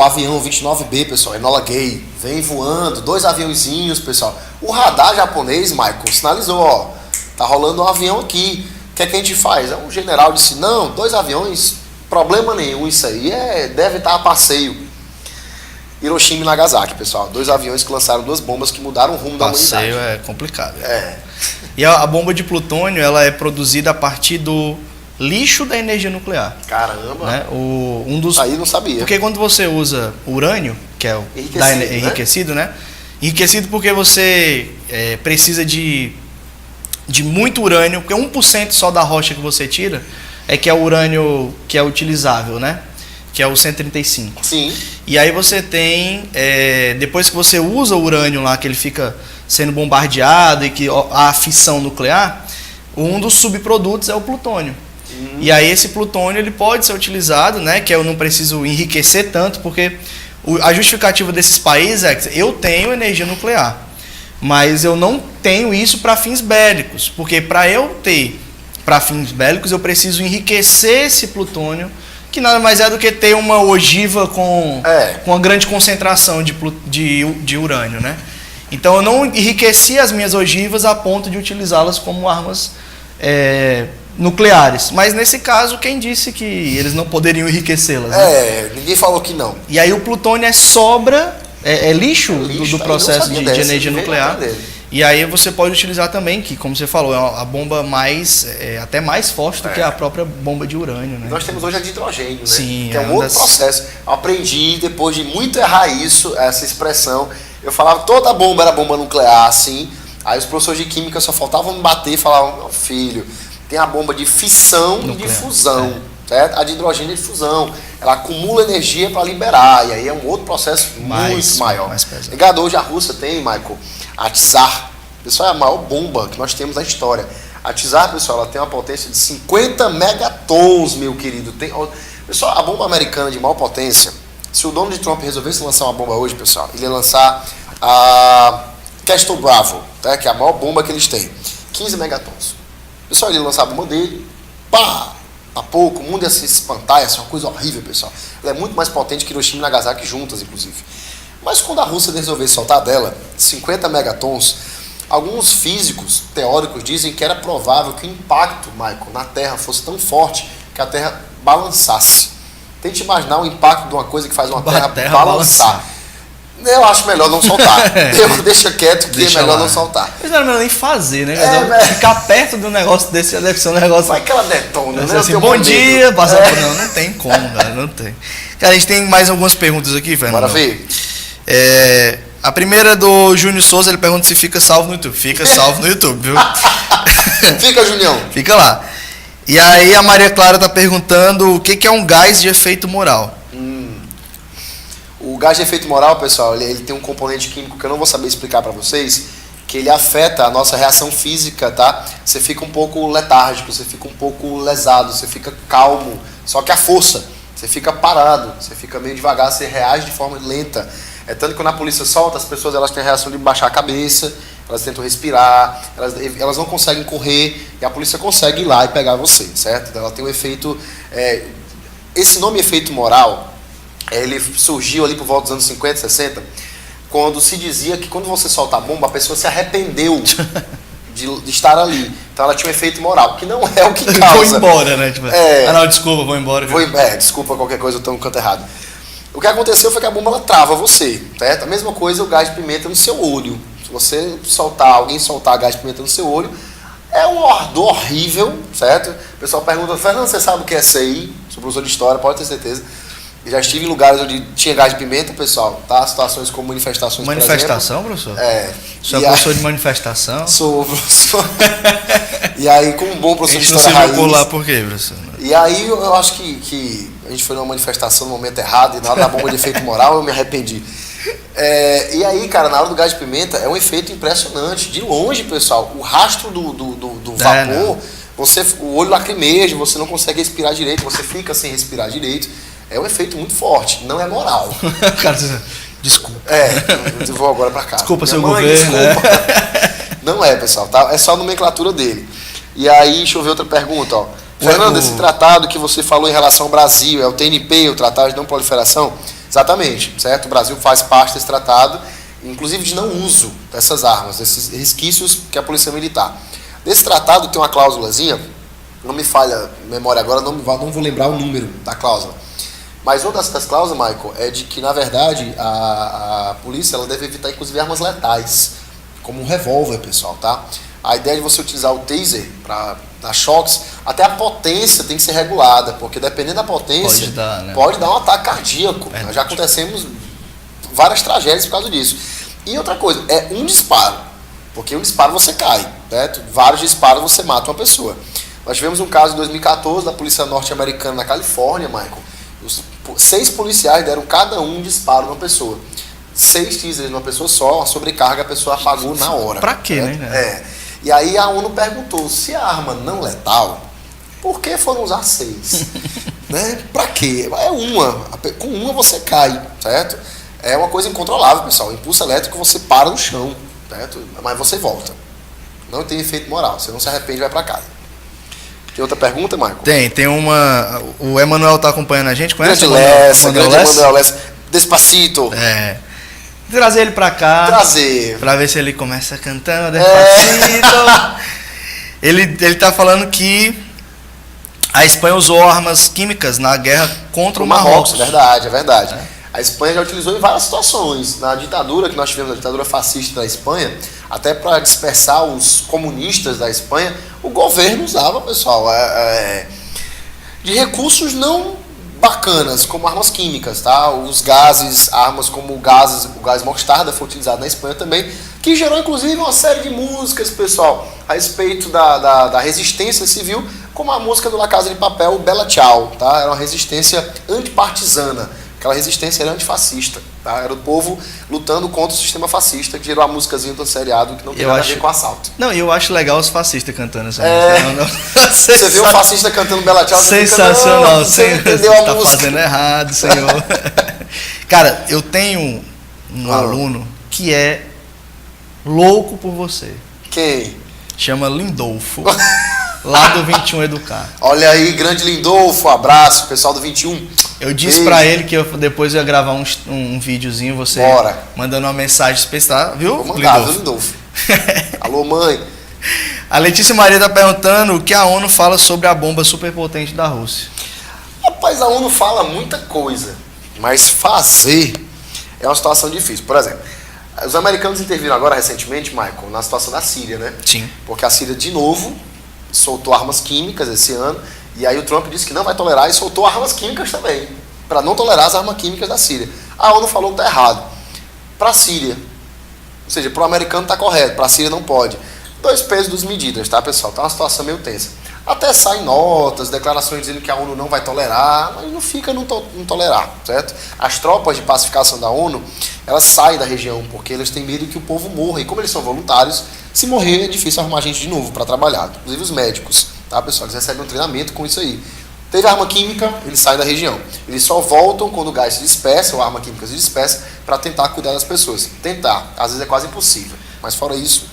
avião 29B, pessoal, Enola Gay, vem voando, 2 aviãozinhos, pessoal. O radar japonês, Michael, sinalizou, ó, tá rolando um avião aqui. O que é que a gente faz? Um general disse, não, 2 aviões, problema nenhum, isso aí deve estar a passeio. Hiroshima e Nagasaki, pessoal. 2 aviões que lançaram 2 bombas que mudaram o rumo da humanidade. Passeio é complicado. E a bomba de plutônio, ela é produzida a partir do lixo da energia nuclear. Caramba! Né? Aí não sabia. Porque quando você usa urânio, que é o enriquecido, né? Enriquecido porque você precisa de muito urânio, porque 1% só da rocha que você tira que é o urânio que é utilizável, né? Que é o 135. Sim. E aí você tem, depois que você usa o urânio lá, que ele fica sendo bombardeado e que a fissão nuclear, um dos subprodutos é o plutônio. E aí esse plutônio ele pode ser utilizado, né, que eu não preciso enriquecer tanto, porque a justificativa desses países é que eu tenho energia nuclear, mas eu não tenho isso para fins bélicos, porque para eu ter para fins bélicos eu preciso enriquecer esse plutônio, que nada mais é do que ter uma ogiva com uma grande concentração de urânio, né? Então eu não enriqueci as minhas ogivas a ponto de utilizá-las como armas nucleares. Mas nesse caso, quem disse que eles não poderiam enriquecê-las? Né? Ninguém falou que não. E aí o plutônio é sobra, lixo do processo de energia nuclear. E aí você pode utilizar também, que como você falou, é a bomba até mais forte do que a própria bomba de urânio. Né? Nós temos hoje a de hidrogênio, né? Sim, que é um outro processo. Eu aprendi, depois de muito errar essa expressão, eu falava toda bomba era bomba nuclear, assim. Aí os professores de química só faltavam me bater e falavam, meu filho, tem a bomba de fissão nuclear, e de fusão, certo? A de hidrogênio é de fusão. Ela acumula energia para liberar, e aí é um outro processo muito maior. Mais pesado. Ligado, hoje a Rússia tem, Michael, a Tsar. Pessoal, é a maior bomba que nós temos na história. A Tsar, pessoal, ela tem uma potência de 50 megatons, meu querido. Pessoal, a bomba americana de maior potência, se o Donald Trump resolvesse lançar uma bomba hoje, pessoal, ele ia lançar a Castle Bravo, tá? Que é a maior bomba que eles têm. 15 megatons. Pessoal, ele ia lançar a bomba dele, pá! Há pouco, o mundo ia se espantar, ia ser uma coisa horrível, pessoal. Ela é muito mais potente que Hiroshima e Nagasaki juntas, inclusive. Mas quando a Rússia resolveu soltar dela 50 megatons, alguns físicos teóricos dizem que era provável que o impacto, Michael, na Terra fosse tão forte que a Terra balançasse. Tente imaginar o impacto de uma coisa que faz uma terra balançar. Eu acho melhor não soltar. Deixa quieto que é melhor não soltar. Mas não era melhor nem fazer, né? Ficar perto de um negócio desse já deve ser um negócio... Vai que ela detona, né? Assim, bom dia, passar por... Não tem como, cara, não tem. Cara, a gente tem mais algumas perguntas aqui, Fernando. Bora ver. A primeira é do Júnior Souza, ele pergunta se fica salvo no YouTube. Fica salvo no YouTube, viu? Fica, Junião. Fica lá. E aí a Maria Clara está perguntando o que é um gás de efeito moral. O gás de efeito moral, pessoal, ele tem um componente químico que eu não vou saber explicar para vocês, que ele afeta a nossa reação física, tá? Você fica um pouco letárgico, você fica um pouco lesado, você fica calmo, só que a força, você fica parado, você fica meio devagar, você reage de forma lenta. É tanto que quando a polícia solta, as pessoas elas têm a reação de baixar a cabeça, elas tentam respirar, elas não conseguem correr, e a polícia consegue ir lá e pegar você, certo? Então ela tem um efeito... esse nome efeito moral, ele surgiu ali por volta dos anos 50, 60, quando se dizia que quando você solta a bomba, a pessoa se arrependeu de estar ali. Então ela tinha um efeito moral, que não é o que causa. Vou embora, né? Tipo, não, desculpa, vou embora. Desculpa qualquer coisa, eu estou no canto errado. O que aconteceu foi que a bomba ela trava você, certo? A mesma coisa o gás de pimenta no seu olho. Se você alguém soltar gás de pimenta no seu olho, é um ardor horrível, certo? O pessoal pergunta, Fernando, você sabe o que é CI? Sou professor de história, pode ter certeza. Eu já estive em lugares onde tinha gás de pimenta, pessoal, tá? Situações como manifestações, manifestação, por exemplo. Professor? Você é professor de manifestação? Sou professor. E aí, como um bom professor de história raiz... A gente não se por lá por quê, professor? E aí, eu acho que a gente foi numa manifestação no momento errado, e na hora da bomba de efeito moral, eu me arrependi. E aí, cara, na hora do gás de pimenta, é um efeito impressionante. De longe, pessoal, o rastro do vapor, o olho lacrimeja, você não consegue respirar direito, você fica sem respirar direito. É um efeito muito forte, não é moral. Cara, desculpa. Eu vou agora pra cá. Desculpa, seu governo. Desculpa. Não é, pessoal, tá? É só a nomenclatura dele. E aí, deixa eu ver outra pergunta, ó. Fernando, esse tratado que você falou em relação ao Brasil, é o TNP, o Tratado de Não Proliferação? Exatamente, certo? O Brasil faz parte desse tratado, inclusive de não uso dessas armas, desses resquícios que a Polícia Militar. Nesse tratado tem uma cláusulazinha, não me falha a memória agora, não vou lembrar o número da cláusula. Mas uma das cláusulas, Michael, é de que, na verdade, a polícia ela deve evitar, inclusive, armas letais, como um revólver, pessoal, tá? A ideia de você utilizar o taser para dar choques, até a potência tem que ser regulada, porque dependendo da potência, pode dar um ataque cardíaco. Nós já acontecemos várias tragédias por causa disso. E outra coisa, é um disparo, porque um disparo você cai, certo? Vários disparos você mata uma pessoa. Nós tivemos um caso em 2014 da polícia norte-americana na Califórnia, Michael. 6 policiais deram cada um disparo numa pessoa. 6 teasers numa pessoa só, uma sobrecarga, a pessoa apagou na hora. Pra quê, né? E aí a ONU perguntou, se a arma não letal, por que foram usar 6? Né? Pra quê? É uma. Com uma você cai, certo? É uma coisa incontrolável, pessoal. O impulso elétrico você para no chão, certo? Mas você volta. Não tem efeito moral. Você não se arrepende e vai pra casa. Tem outra pergunta, Marco? Tem uma. O Emanuel tá acompanhando a gente, conhece? Grande Emanuel Lessa. Despacito. É. Trazer ele pra cá. Trazer. Pra ver se ele começa cantando Despacito. Ele tá falando que a Espanha usou armas químicas na guerra contra o Marrocos. É verdade. A Espanha já utilizou em várias situações. Na ditadura que nós tivemos, a ditadura fascista da Espanha, até para dispersar os comunistas da Espanha, o governo usava, pessoal, de recursos não bacanas, como armas químicas, tá? Os gases, armas como o gás mostarda foi utilizado na Espanha também, que gerou inclusive uma série de músicas, pessoal, a respeito da resistência civil, como a música do La Casa de Papel, Bella Ciao, tá? Era uma resistência antipartisana. Aquela resistência era antifascista, tá? Era o povo lutando contra o sistema fascista, que gerou a músicazinha do seriado que não tem nada a ver com assalto. Não, e eu acho legal os fascistas cantando essa música. Você viu o fascista cantando Bella Ciao? Sensacional, você entendeu a tá música. Fazendo errado, senhor. Cara, eu tenho um aluno que é louco por você. Quem? Chama Lindolfo. Lá do 21 Educar. Olha aí, grande Lindolfo, abraço, pessoal do 21. Eu disse pra ele que depois eu ia gravar um videozinho, você mandando uma mensagem especial, viu? Vou mandar, Lindolfo. Alô, mãe. A Letícia Maria tá perguntando o que a ONU fala sobre a bomba superpotente da Rússia. Rapaz, a ONU fala muita coisa, mas fazer é uma situação difícil. Por exemplo, os americanos interviram agora recentemente, Michael, na situação da Síria, né? Sim. Porque a Síria, de novo, soltou armas químicas esse ano, e aí o Trump disse que não vai tolerar e soltou armas químicas também, para não tolerar as armas químicas da Síria. A ONU falou que está errado. Para a Síria, ou seja, para o americano está correto, para a Síria não pode. 2 pesos, 2 medidas, tá, pessoal? Está uma situação meio tensa. Até saem notas, declarações dizendo que a ONU não vai tolerar, mas não fica não tolerar, certo? As tropas de pacificação da ONU, elas saem da região porque eles têm medo que o povo morra. E como eles são voluntários, se morrer é difícil arrumar gente de novo para trabalhar. Inclusive os médicos, tá, pessoal? Eles recebem um treinamento com isso aí. Teve arma química, eles saem da região. Eles só voltam quando o gás se dispersa, ou a arma química se dispersa, para tentar cuidar das pessoas. Tentar. Às vezes é quase impossível. Mas fora isso...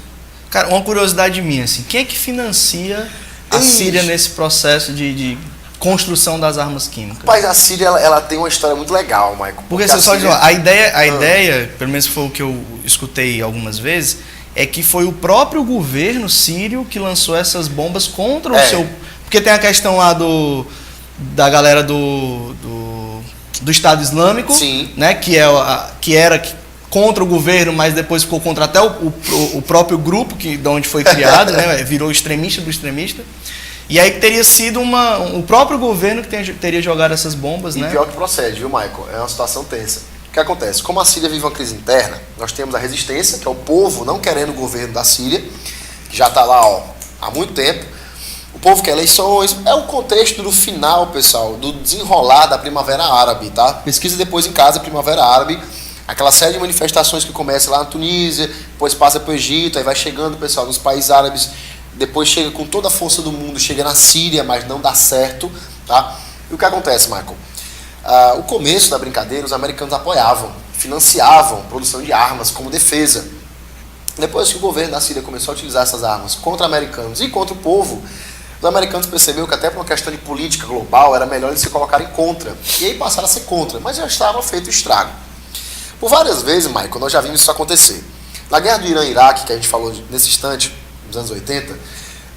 Cara, uma curiosidade minha, assim, quem é que financia a Síria nesse processo de construção das armas químicas? Rapaz, a Síria ela tem uma história muito legal, Michael. Porque você só diz, a ideia, pelo menos foi o que eu escutei algumas vezes, é que foi o próprio governo sírio que lançou essas bombas contra o seu... Porque tem a questão lá da galera do Estado Islâmico, sim, né, que era contra o governo, mas depois ficou contra até o próprio grupo de onde foi criado, né, virou extremista do extremista. E aí teria sido o próprio governo que teria jogado essas bombas, né? E pior que procede, viu, Michael? É uma situação tensa. O que acontece? Como a Síria vive uma crise interna, nós temos a resistência, que é o povo não querendo o governo da Síria, que já está lá há muito tempo. O povo quer eleições. É o contexto do final, pessoal, do desenrolar da Primavera Árabe, tá? Pesquisa depois em casa, Primavera Árabe. Aquela série de manifestações que começa lá na Tunísia, depois passa para o Egito, aí vai chegando, pessoal, nos países árabes, depois chega com toda a força do mundo, chega na Síria, mas não dá certo, tá? E o que acontece, Michael? O começo da brincadeira, os americanos apoiavam, financiavam a produção de armas como defesa. Depois que o governo da Síria começou a utilizar essas armas contra americanos e contra o povo, os americanos perceberam que até por uma questão de política global era melhor eles se colocarem contra. E aí passaram a ser contra, mas já estava feito o estrago. Por várias vezes, Michael, nós já vimos isso acontecer. Na guerra do Irã e Iraque, que a gente falou nesse instante, nos anos 80,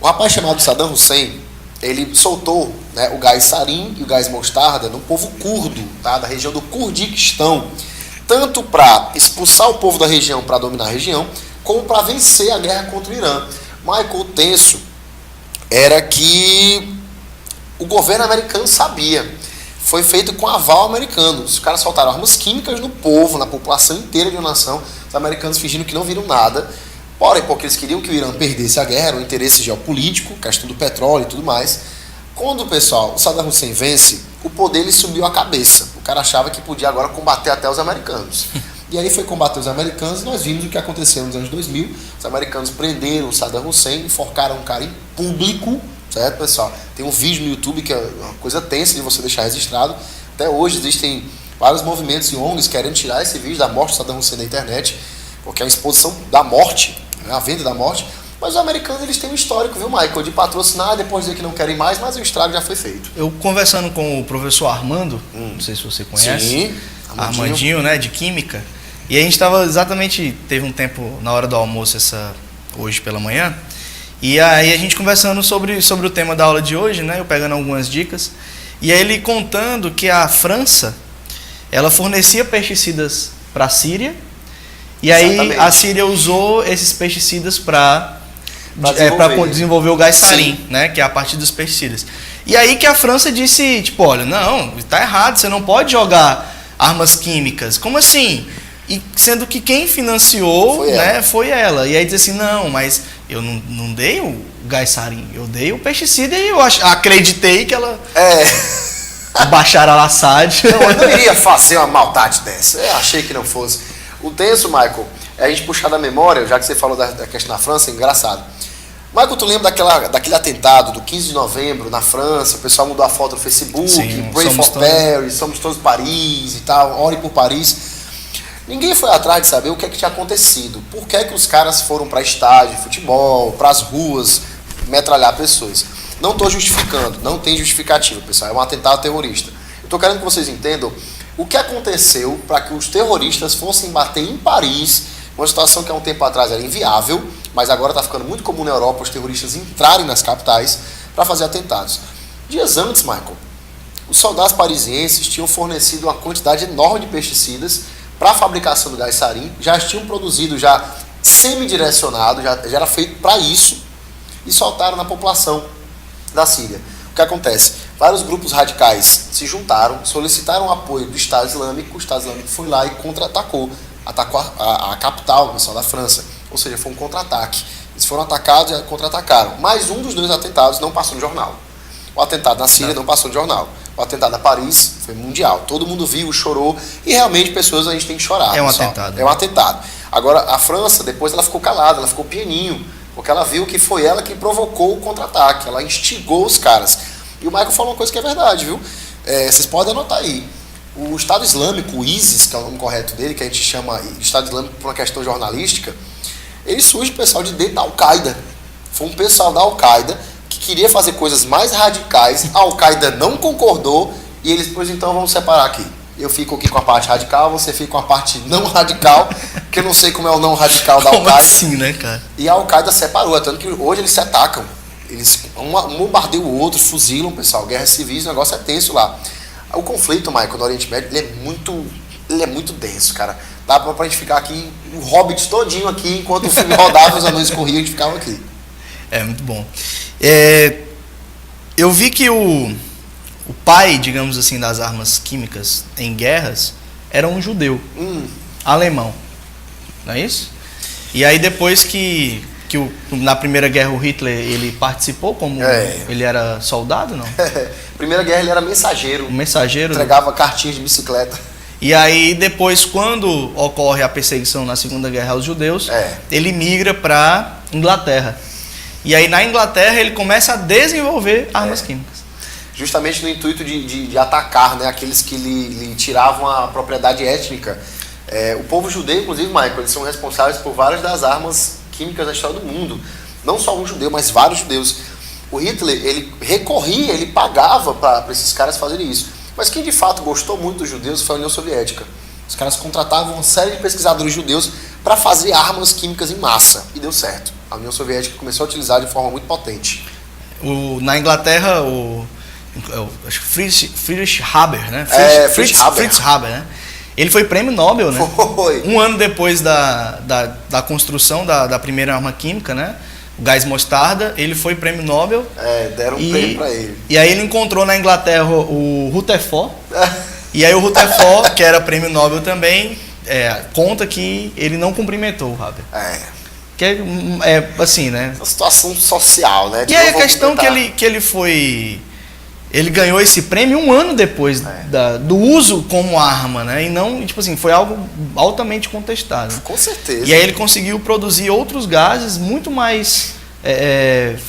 o rapaz chamado Saddam Hussein, ele soltou, né, o gás sarin e o gás mostarda no povo curdo, tá, da região do Kurdiquistão, tanto para expulsar o povo da região para dominar a região, como para vencer a guerra contra o Irã. Michael, o tenso era que o governo americano sabia. Foi feito com aval americano. Os caras soltaram armas químicas no povo, na população inteira de uma nação, os americanos fingindo que não viram nada. Porém, porque eles queriam que o Irã perdesse a guerra, era um interesse geopolítico, questão do petróleo e tudo mais. Quando o Saddam Hussein vence, o poder ele subiu a cabeça. O cara achava que podia agora combater até os americanos. E aí foi combater os americanos e nós vimos o que aconteceu nos anos 2000. Os americanos prenderam o Saddam Hussein, enforcaram um cara em público, certo, pessoal? Tem um vídeo no YouTube que é uma coisa tensa de você deixar registrado. Até hoje existem vários movimentos e ONGs querendo tirar esse vídeo da morte do Saddam Hussein da internet, porque é uma exposição da morte, né, a venda da morte. Mas os americanos, eles têm um histórico, viu, Michael, de patrocinar, depois dizer que não querem mais, mas o estrago já foi feito. Eu conversando com o professor Armando, não sei se você conhece. Sim, Armandinho, né, de Química. E a gente estava exatamente, teve um tempo na hora do almoço hoje pela manhã, e aí a gente conversando sobre o tema da aula de hoje, né, eu pegando algumas dicas, e aí ele contando que a França, ela fornecia pesticidas para a Síria, e aí Exatamente. a Síria usou esses pesticidas para desenvolver o gás sarin, né, que é a partir dos pesticidas. E aí que a França disse, tipo, olha, não, tá errado, você não pode jogar armas químicas. Como assim? E sendo que quem financiou foi ela. E aí diz assim, não, mas eu não dei o gás sarin, eu dei o pesticida e eu acreditei que ela... O Bashar al-Assad... Não, eu não iria fazer uma maldade dessa. Eu achei que não fosse. O tenso, Michael, é a gente puxar da memória, já que você falou da questão da França, é engraçado. Michael, tu lembra daquele atentado do 15 de novembro na França? O pessoal mudou a foto no Facebook, Sim, Pray for Paris, somos todos Paris e tal, ore por Paris. Ninguém foi atrás de saber o que é que tinha acontecido. Por que é que os caras foram para estádio de futebol, para as ruas, metralhar pessoas? Não estou justificando, não tem justificativa, pessoal. É um atentado terrorista. Eu estou querendo que vocês entendam o que aconteceu para que os terroristas fossem bater em Paris, uma situação que há um tempo atrás era inviável, mas agora está ficando muito comum na Europa os terroristas entrarem nas capitais para fazer atentados. Dias antes, Michael, os soldados parisienses tinham fornecido uma quantidade enorme de pesticidas para a fabricação do gás sarin, já tinham produzido já semidirecionado, já era feito para isso, e soltaram na população da Síria. O que acontece? Vários grupos radicais se juntaram, solicitaram o apoio do Estado Islâmico, o Estado Islâmico foi lá e contra-atacou, atacou a capital, pessoal, da França, ou seja, foi um contra-ataque. Eles foram atacados e contra-atacaram, mas um dos dois atentados não passou no jornal. O atentado na Síria não passou no jornal. O atentado a Paris foi mundial. Todo mundo viu, chorou. E realmente, pessoas, a gente tem que chorar. É um pessoal. atentado. É um atentado. Agora, a França, depois ela ficou calada, ela ficou pianinho. Porque ela viu que foi ela que provocou o contra-ataque. Ela instigou os caras. E o Michael falou uma coisa que é verdade, viu? Vocês podem anotar aí. O Estado Islâmico, o ISIS, que é o nome correto dele, que a gente chama Estado Islâmico por uma questão jornalística, ele surge pessoal de dentro da Al-Qaeda. Foi um pessoal da Al-Qaeda que queria fazer coisas mais radicais, a Al-Qaeda não concordou e eles, pois então, vamos separar aqui. Eu fico aqui com a parte radical, você fica com a parte não radical, que eu não sei como é o não radical da Al-Qaeda. Como assim, né, cara? E a Al-Qaeda separou, tanto que hoje eles se atacam. Eles um bombardeiam o outro, fuzilam, pessoal, guerras civis, o negócio é tenso lá. O conflito, Michael, no Oriente Médio, ele é muito denso, cara. Dá pra gente ficar aqui, o Hobbit todinho aqui, enquanto o filme rodava, os anões corriam, a gente ficava aqui. É, muito bom. Eu vi que o pai, digamos assim, das armas químicas em guerras era um judeu, alemão, não é isso? E aí depois que na Primeira Guerra o Hitler ele participou como ele era soldado, não? Primeira Guerra ele era mensageiro. Um mensageiro. Entregava cartinhas de bicicleta. E aí depois, quando ocorre a perseguição na Segunda Guerra aos judeus, ele migra para Inglaterra. E aí na Inglaterra ele começa a desenvolver armas químicas. Justamente no intuito de atacar, né, aqueles que lhe tiravam a propriedade étnica. O povo judeu, inclusive, Michael, eles são responsáveis por várias das armas químicas da história do mundo. Não só um judeu, mas vários judeus. O Hitler, ele recorria, ele pagava para esses caras fazerem isso. Mas quem de fato gostou muito dos judeus foi a União Soviética. Os caras contratavam uma série de pesquisadores judeus para fazer armas químicas em massa. E deu certo. A União Soviética começou a utilizar de forma muito potente. Na Inglaterra, acho que Friedrich Haber, né? Fritz Haber, né? Ele foi prêmio Nobel, né? Foi. Um ano depois da construção da primeira arma química, né? O gás mostarda, ele foi prêmio Nobel. Deram um prêmio para ele. E aí ele encontrou na Inglaterra o Rutherford. E aí o Rutherford, que era prêmio Nobel também, conta que ele não cumprimentou o Haber. Que é assim, né? Uma situação social, né? E aí a questão que ele foi ele ganhou esse prêmio um ano depois do uso como arma, né? E não, tipo assim, foi algo altamente contestado. Com certeza. E aí ele conseguiu produzir outros gases muito mais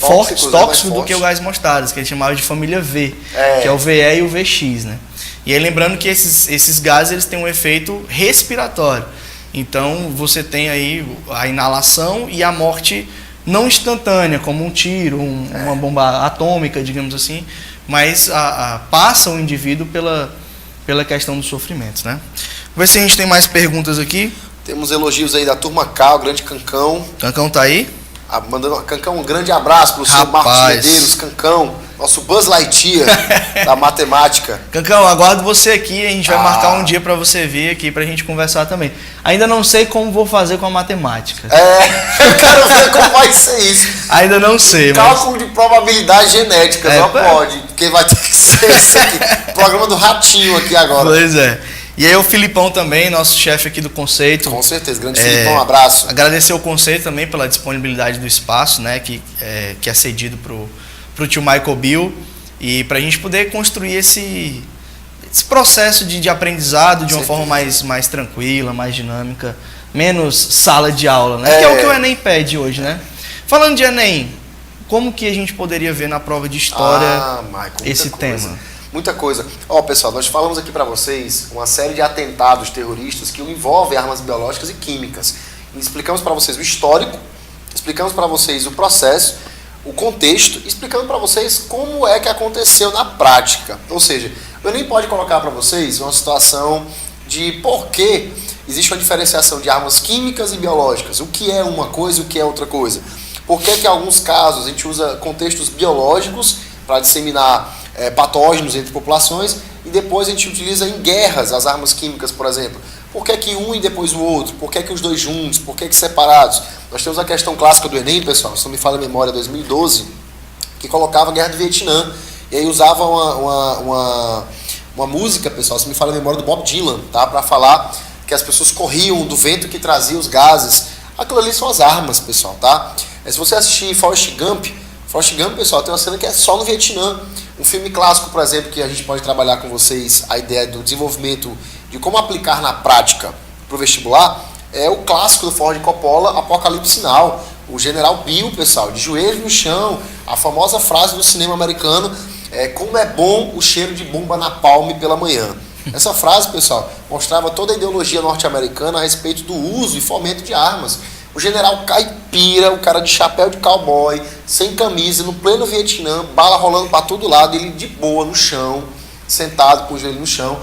tóxicos do que o gás mostarda, que ele chamava de família V, que é o VE e o VX, né? E aí lembrando que esses gases eles têm um efeito respiratório. Então você tem aí a inalação e a morte não instantânea, como um tiro, uma bomba atômica, digamos assim, mas passa o indivíduo pela questão dos sofrimentos, né? Vamos ver se a gente tem mais perguntas aqui. Temos elogios aí da turma K, o grande Cancão. Cancão tá aí? Mandando, Cancão, um grande abraço para o seu Marcos Medeiros, Cancão, nosso Buzz Lightyear da matemática. Cancão, aguardo você aqui, a gente vai marcar um dia para você vir aqui para a gente conversar também. Ainda não sei como vou fazer com a matemática. Eu quero ver como vai ser isso. Ainda não sei, Cálculo de probabilidade genética, não pode, porque vai ter que ser isso aqui. Programa do ratinho aqui agora. Pois é. E aí o Filipão também, nosso chefe aqui do Conceito. Com certeza, grande Filipão, um abraço. Agradecer o Conceito também pela disponibilidade do espaço, né, que é cedido pro tio Michael Bill, e para a gente poder construir esse processo de aprendizado de uma forma mais tranquila, mais dinâmica, menos sala de aula, né? Que é o que o Enem pede hoje, né? Falando de Enem, como que a gente poderia ver na prova de história esse tema? Muita coisa. Pessoal, nós falamos aqui para vocês uma série de atentados terroristas que envolvem armas biológicas e químicas. E explicamos para vocês o histórico, explicamos para vocês o processo, o contexto, explicando para vocês como é que aconteceu na prática. Ou seja, eu nem pode colocar para vocês uma situação de por que existe uma diferenciação de armas químicas e biológicas. O que é uma coisa e o que é outra coisa. Por que em alguns casos a gente usa contextos biológicos para disseminar patógenos entre populações e depois a gente utiliza em guerras as armas químicas, por exemplo. Por que um e depois o outro? Por que os dois juntos? Por que separados? Nós temos a questão clássica do Enem, pessoal, se não me falha a memória, 2012, que colocava a Guerra do Vietnã e aí usava uma música, pessoal, se não me falha a memória, do Bob Dylan, tá? Para falar que as pessoas corriam do vento que trazia os gases. Aquilo ali são as armas, pessoal, tá? Se você assistir Forrest Gump, pessoal, tem uma cena que é só no Vietnã. Um filme clássico, por exemplo, que a gente pode trabalhar com vocês a ideia do desenvolvimento de como aplicar na prática para o vestibular, é o clássico do Ford Coppola, Apocalipse Now. O General Bill, pessoal, de joelho no chão, a famosa frase do cinema americano, como é bom o cheiro de bomba napalm pela manhã. Essa frase, pessoal, mostrava toda a ideologia norte-americana a respeito do uso e fomento de armas. O general caipira, o cara de chapéu de cowboy, sem camisa, no pleno Vietnã, bala rolando para todo lado, ele de boa no chão, sentado com o joelho no chão,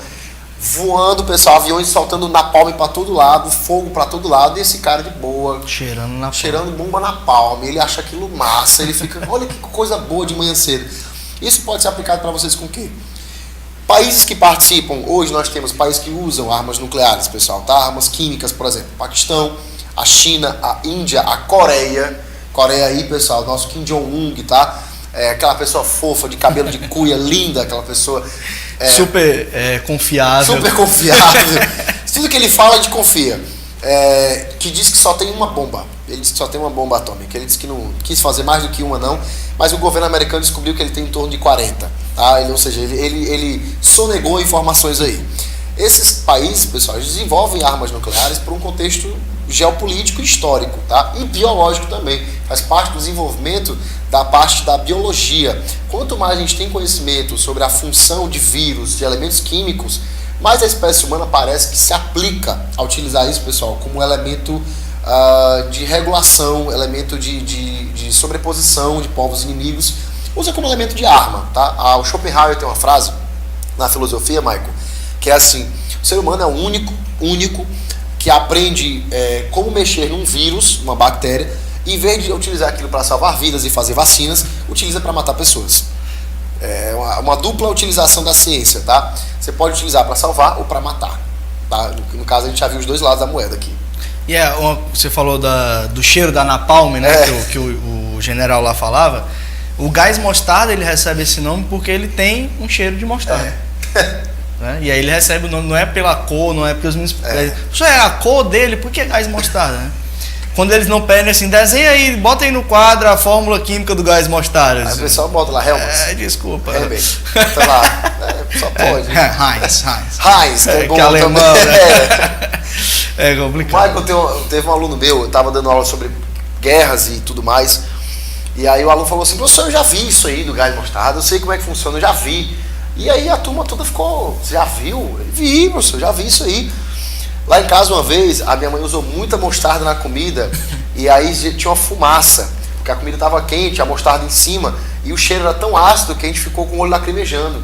voando, pessoal, aviões soltando napalm para todo lado, fogo para todo lado, e esse cara de boa, cheirando bomba napalm, ele acha aquilo massa, ele fica, olha que coisa boa de manhã cedo. Isso pode ser aplicado para vocês com o quê? Países que participam, hoje nós temos países que usam armas nucleares, pessoal, tá? Armas químicas, por exemplo, Paquistão, a China, a Índia, a Coreia aí, pessoal, nosso Kim Jong-un, tá? Aquela pessoa fofa, de cabelo de cuia, linda, aquela pessoa... super confiável. Super confiável. Tudo que ele fala, a gente confia. Que diz que só tem uma bomba. Ele diz que só tem uma bomba atômica. Ele disse que não quis fazer mais do que uma, não. Mas o governo americano descobriu que ele tem em torno de 40. Tá? Ou seja, ele sonegou informações aí. Esses países, pessoal, eles desenvolvem armas nucleares por um contexto geopolítico e histórico, tá? E biológico também. Faz parte do desenvolvimento da parte da biologia. Quanto mais a gente tem conhecimento sobre a função de vírus, de elementos químicos, mais a espécie humana parece que se aplica a utilizar isso, pessoal, como elemento de regulação, elemento de sobreposição de povos inimigos, usa como elemento de arma, tá? O Schopenhauer tem uma frase na filosofia, Michael, que é assim: o ser humano é o único que aprende como mexer num vírus, uma bactéria, e em vez de utilizar aquilo para salvar vidas e fazer vacinas, utiliza para matar pessoas. É uma dupla utilização da ciência, tá? Você pode utilizar para salvar ou para matar, tá? No caso, a gente já viu os dois lados da moeda aqui. E você falou do cheiro da napalm, né? Que o general lá falava. O gás mostarda, ele recebe esse nome porque ele tem um cheiro de mostarda. Né? E aí ele recebe o nome, não é pela cor, não é porque os meninos... Isso é a cor dele, por que gás mostarda, né? quando eles não pedem assim, desenha aí, bota aí no quadro a fórmula química do gás mostarda. Aí Assim. o pessoal bota lá, Helmut. Desculpa. Bota lá. Só pode. Heinz, que é bom que alemão, também. Né? É complicado. Michael, teve um aluno meu, eu tava dando aula sobre guerras e tudo mais. E aí o aluno falou assim, professor, eu já vi isso aí do gás mostarda, eu sei como é que funciona, eu já vi. E aí a turma toda ficou, você já viu? Ele, vi, professor, já vi isso aí. Lá em casa uma vez, a minha mãe usou muita mostarda na comida e aí tinha uma fumaça, porque a comida estava quente, a mostarda em cima, e o cheiro era tão ácido que a gente ficou com o olho lacrimejando.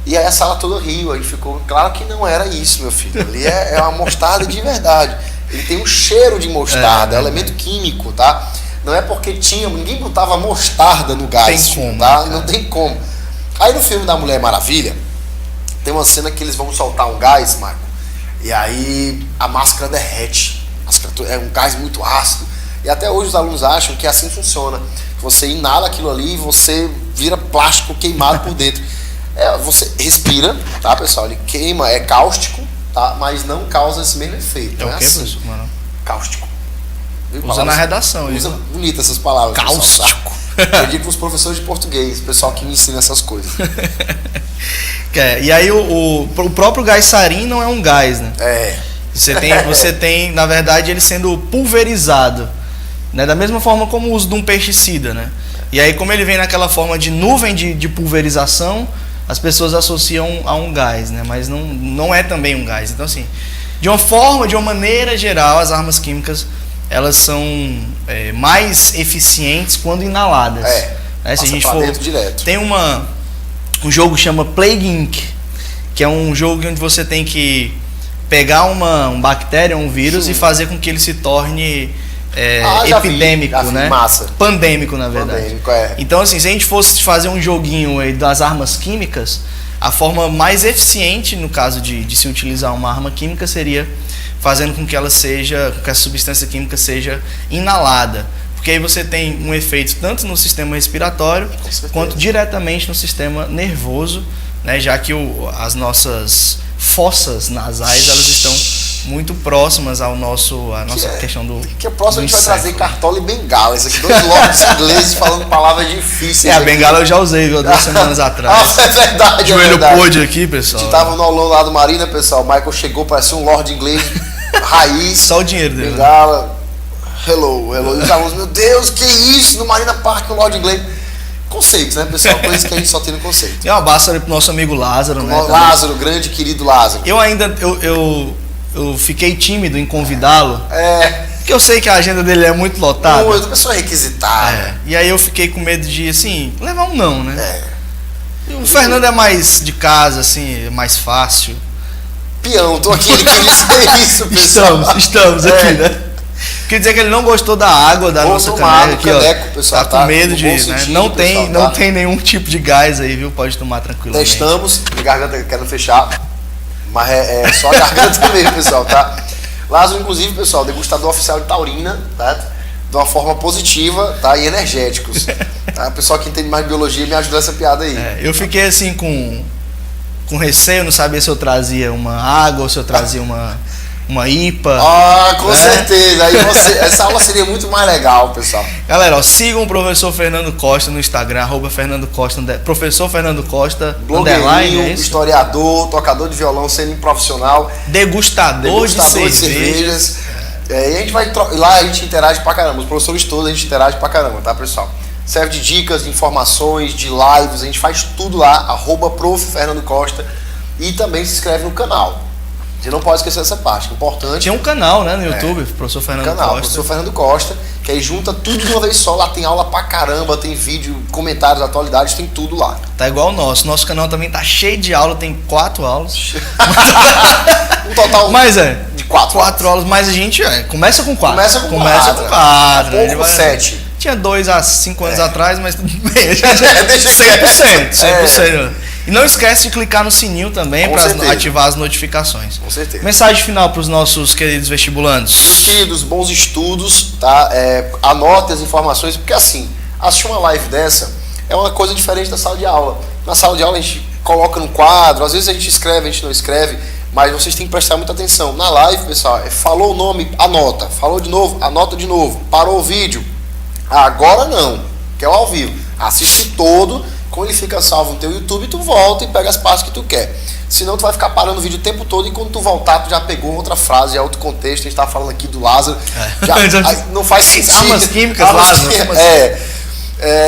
E aí a sala toda riu, a gente ficou, claro que não era isso, meu filho, ali é uma mostarda de verdade. Ele tem um cheiro de mostarda, é um elemento químico, tá? Não é porque ninguém botava mostarda no gás, tem como, tá? Não tem como. Aí no filme da Mulher Maravilha, tem uma cena que eles vão soltar um gás, Marco, e aí a máscara derrete. É um gás muito ácido. E até hoje os alunos acham que assim funciona. Você inala aquilo ali e você vira plástico queimado por dentro. Você respira, tá, pessoal? Ele queima, é cáustico, tá? Mas não causa esse mesmo efeito. É o que, assim. Professor? Mano? Cáustico. Usa na redação. Usa bonita essas palavras. Cáustico. Eu digo para os professores de português, o pessoal que me ensina essas coisas. E aí o próprio gás sarin não é um gás, né? Você tem, na verdade, ele sendo pulverizado, né? Da mesma forma como o uso de um pesticida, né? E aí, como ele vem naquela forma de nuvem de pulverização, as pessoas associam a um gás, né? Mas não é também um gás. Então, assim, de uma maneira geral, as armas químicas elas são mais eficientes quando inaladas. Se a gente for direto. Tem um jogo que chama Plague Inc., que é um jogo onde você tem que pegar uma bactéria, um vírus, e fazer com que ele se torne epidêmico, já vi, né? Massa. Pandêmico, na verdade. Pandêmico, Então, assim, se a gente fosse fazer um joguinho aí das armas químicas, a forma mais eficiente, no caso de se utilizar uma arma química, seria fazendo com que que a substância química seja inalada. Porque aí você tem um efeito tanto no sistema respiratório quanto diretamente no sistema nervoso, né? Já que as nossas fossas nasais elas estão muito próximas à nossa questão do. Que a próxima a gente vai trazer cartola e bengala. Isso aqui, 2 lords ingleses falando palavras difíceis. A bengala eu já usei 2 semanas atrás. É verdade. Joelho podre aqui, pessoal. A gente tava no aulão lá do Marina, pessoal. O Michael chegou, parecia um lord inglês raiz. Só o dinheiro dele. Bengala. Hello. E os alunos, meu Deus, que isso? No Marina Park, um lord inglês. Conceitos, né, pessoal? Coisas que a gente só tem no conceito. E um abraço ali pro nosso amigo Lázaro, né? Lázaro, grande querido Lázaro. Eu fiquei tímido em convidá-lo. Porque eu sei que a agenda dele é muito lotada. Muito, a pessoa requisitada. E aí eu fiquei com medo de, assim, levar um não, né? O Fernando é mais de casa, assim, é mais fácil. Peão, tô aqui, ele quer dizer isso, pessoal. Estamos aqui, né? Quer dizer que ele não gostou da água da nossa caneca aqui, caneco, pessoal, tá com medo de, né? Não pessoal, tem nenhum tipo de gás aí, viu? Pode tomar tranquilamente. Testamos, minha garganta querendo fechar, mas é só a garganta mesmo, pessoal, tá? Lázaro, inclusive, pessoal, degustador oficial de taurina, tá? De uma forma positiva, tá? E energéticos. Tá? O pessoal que entende mais de biologia me ajudou essa piada aí. Eu fiquei assim com receio, não sabia se eu trazia uma água ou se eu trazia uma IPA. Com certeza. Aí essa aula seria muito mais legal, pessoal. Galera, sigam o professor Fernando Costa no Instagram, professor Fernando Costa, blogueirinho, historiador, tocador de violão, semi-profissional, degustador de cervejas. E a gente vai lá, a gente interage pra caramba. Os professores todos a gente interage pra caramba, tá, pessoal? Serve de dicas, de informações, de lives, a gente faz tudo lá, @prof. Fernando Costa, e também se inscreve no canal. Você não pode esquecer essa parte, importante. Tem um canal, né, no YouTube, professor Fernando Costa. Professor Fernando Costa, que aí junta tudo de uma vez só. Lá tem aula pra caramba, tem vídeo, comentários, atualidades, tem tudo lá. Tá igual o nosso. Nosso canal também tá cheio de aula, tem 4 aulas. Um total de 4 aulas, mas a gente começa com 4. Começa com 4. Pouco 7. Tinha 2 há 5 anos atrás, mas tudo bem. 100%. E não esquece de clicar no sininho também para ativar as notificações. Com certeza. Mensagem final para os nossos queridos vestibulandos. Meus queridos, bons estudos, tá? Anote as informações, porque assim, assistir uma live dessa é uma coisa diferente da sala de aula. Na sala de aula a gente coloca no quadro, às vezes a gente escreve, a gente não escreve, mas vocês têm que prestar muita atenção. Na live, pessoal, falou o nome, anota. Falou de novo, anota de novo. Parou o vídeo, agora não, que é o ao vivo. Assiste todo, quando ele fica salvo no teu YouTube, tu volta e pega as partes que tu quer. Senão tu vai ficar parando o vídeo o tempo todo e quando tu voltar, tu já pegou outra frase, já é outro contexto. A gente tava falando aqui do Lázaro. Não faz sentido. Armas químicas, Lázaro.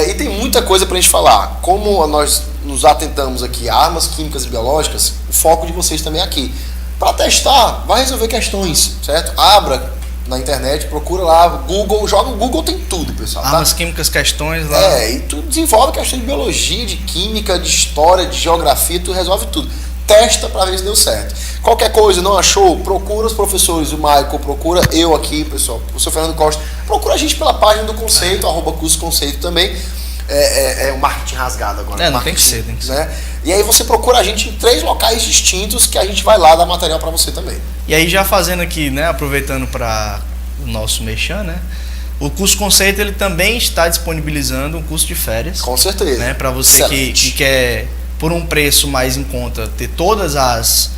E tem muita coisa pra gente falar. Como nós nos atentamos aqui a armas químicas e biológicas, o foco de vocês também é aqui. Para testar, vai resolver questões, certo? Abra na internet, procura lá, Google, joga no Google, tem tudo, pessoal. Armas químicas, questões lá. E tu desenvolve questões de biologia, de química, de história, de geografia, tu resolve tudo. Testa para ver se deu certo. Qualquer coisa, não achou? Procura os professores, o Michael, procura eu aqui, pessoal, o professor Fernando Costa. Procura a gente pela página do Conceito, @curso Conceito também. É o marketing rasgado agora. Não tem que ser, tem que ser. Né? E aí você procura a gente em 3 locais distintos que a gente vai lá dar material para você também. E aí já fazendo aqui, né, aproveitando para o nosso merchan, né? O curso Conceito, ele também está disponibilizando um curso de férias. Com certeza. Né, para você que quer, por um preço mais em conta, ter todas as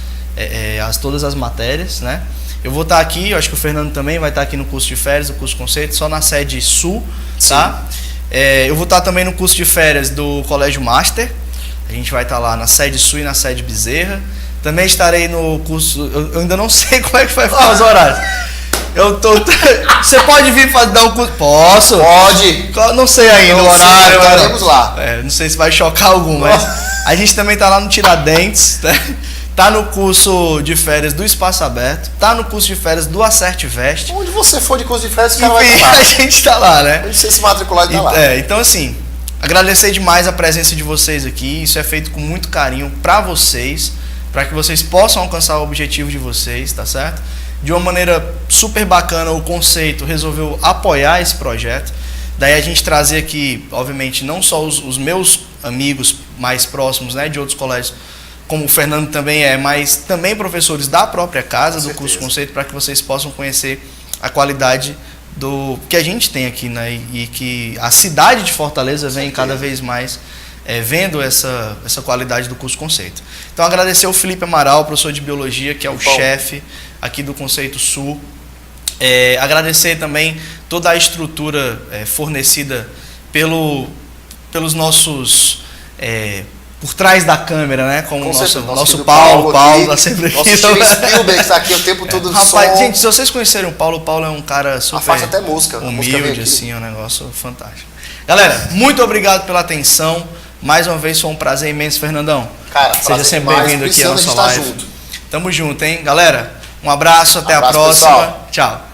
matérias, né? Eu vou estar aqui, eu acho que o Fernando também vai estar aqui no curso de férias, o curso Conceito, só na sede Sul, tá? Eu vou estar também no curso de férias do Colégio Master. A gente vai estar lá na sede Sul e na sede Bezerra. Também estarei no curso... Eu ainda não sei como é que vai ficar os horários. Você pode vir dar um curso? Posso? Pode. Não sei ainda o horário. Estaremos lá. Não sei se vai chocar algum, mas a gente também está lá no Tiradentes, né? Tá no curso de férias do Espaço Aberto, tá no curso de férias do Acerte Veste. Onde você for de curso de férias, o cara vai estar lá. A gente tá lá, né? Onde você se matricular, tá lá. Então assim, agradecer demais a presença de vocês aqui. Isso é feito com muito carinho para vocês, para que vocês possam alcançar o objetivo de vocês, tá certo? De uma maneira super bacana, o Conceito resolveu apoiar esse projeto. Daí a gente trazer aqui, obviamente, não só os meus amigos mais próximos, né, de outros colégios, como o Fernando também mas também professores da própria casa, do curso Conceito, para que vocês possam conhecer a qualidade do que a gente tem aqui, né? E que a cidade de Fortaleza vem cada vez mais vendo essa qualidade do curso Conceito. Então, agradecer ao Felipe Amaral, professor de Biologia, que é o chefe aqui do Conceito Sul. Agradecer também toda a estrutura fornecida pelos nossos... por trás da câmera, né? Como o nosso Paulo está sempre aqui. Nosso Steven Spielberg está aqui o tempo todo do som. Rapaz, gente, se vocês conhecerem o Paulo é um cara super faz até música, humilde, assim, é um negócio fantástico. Galera, muito obrigado pela atenção. Mais uma vez foi um prazer imenso, Fernandão. Cara, seja sempre bem-vindo aqui à nossa live. Junto. Tamo junto, hein? Galera, um abraço, até a próxima. Pessoal. Tchau.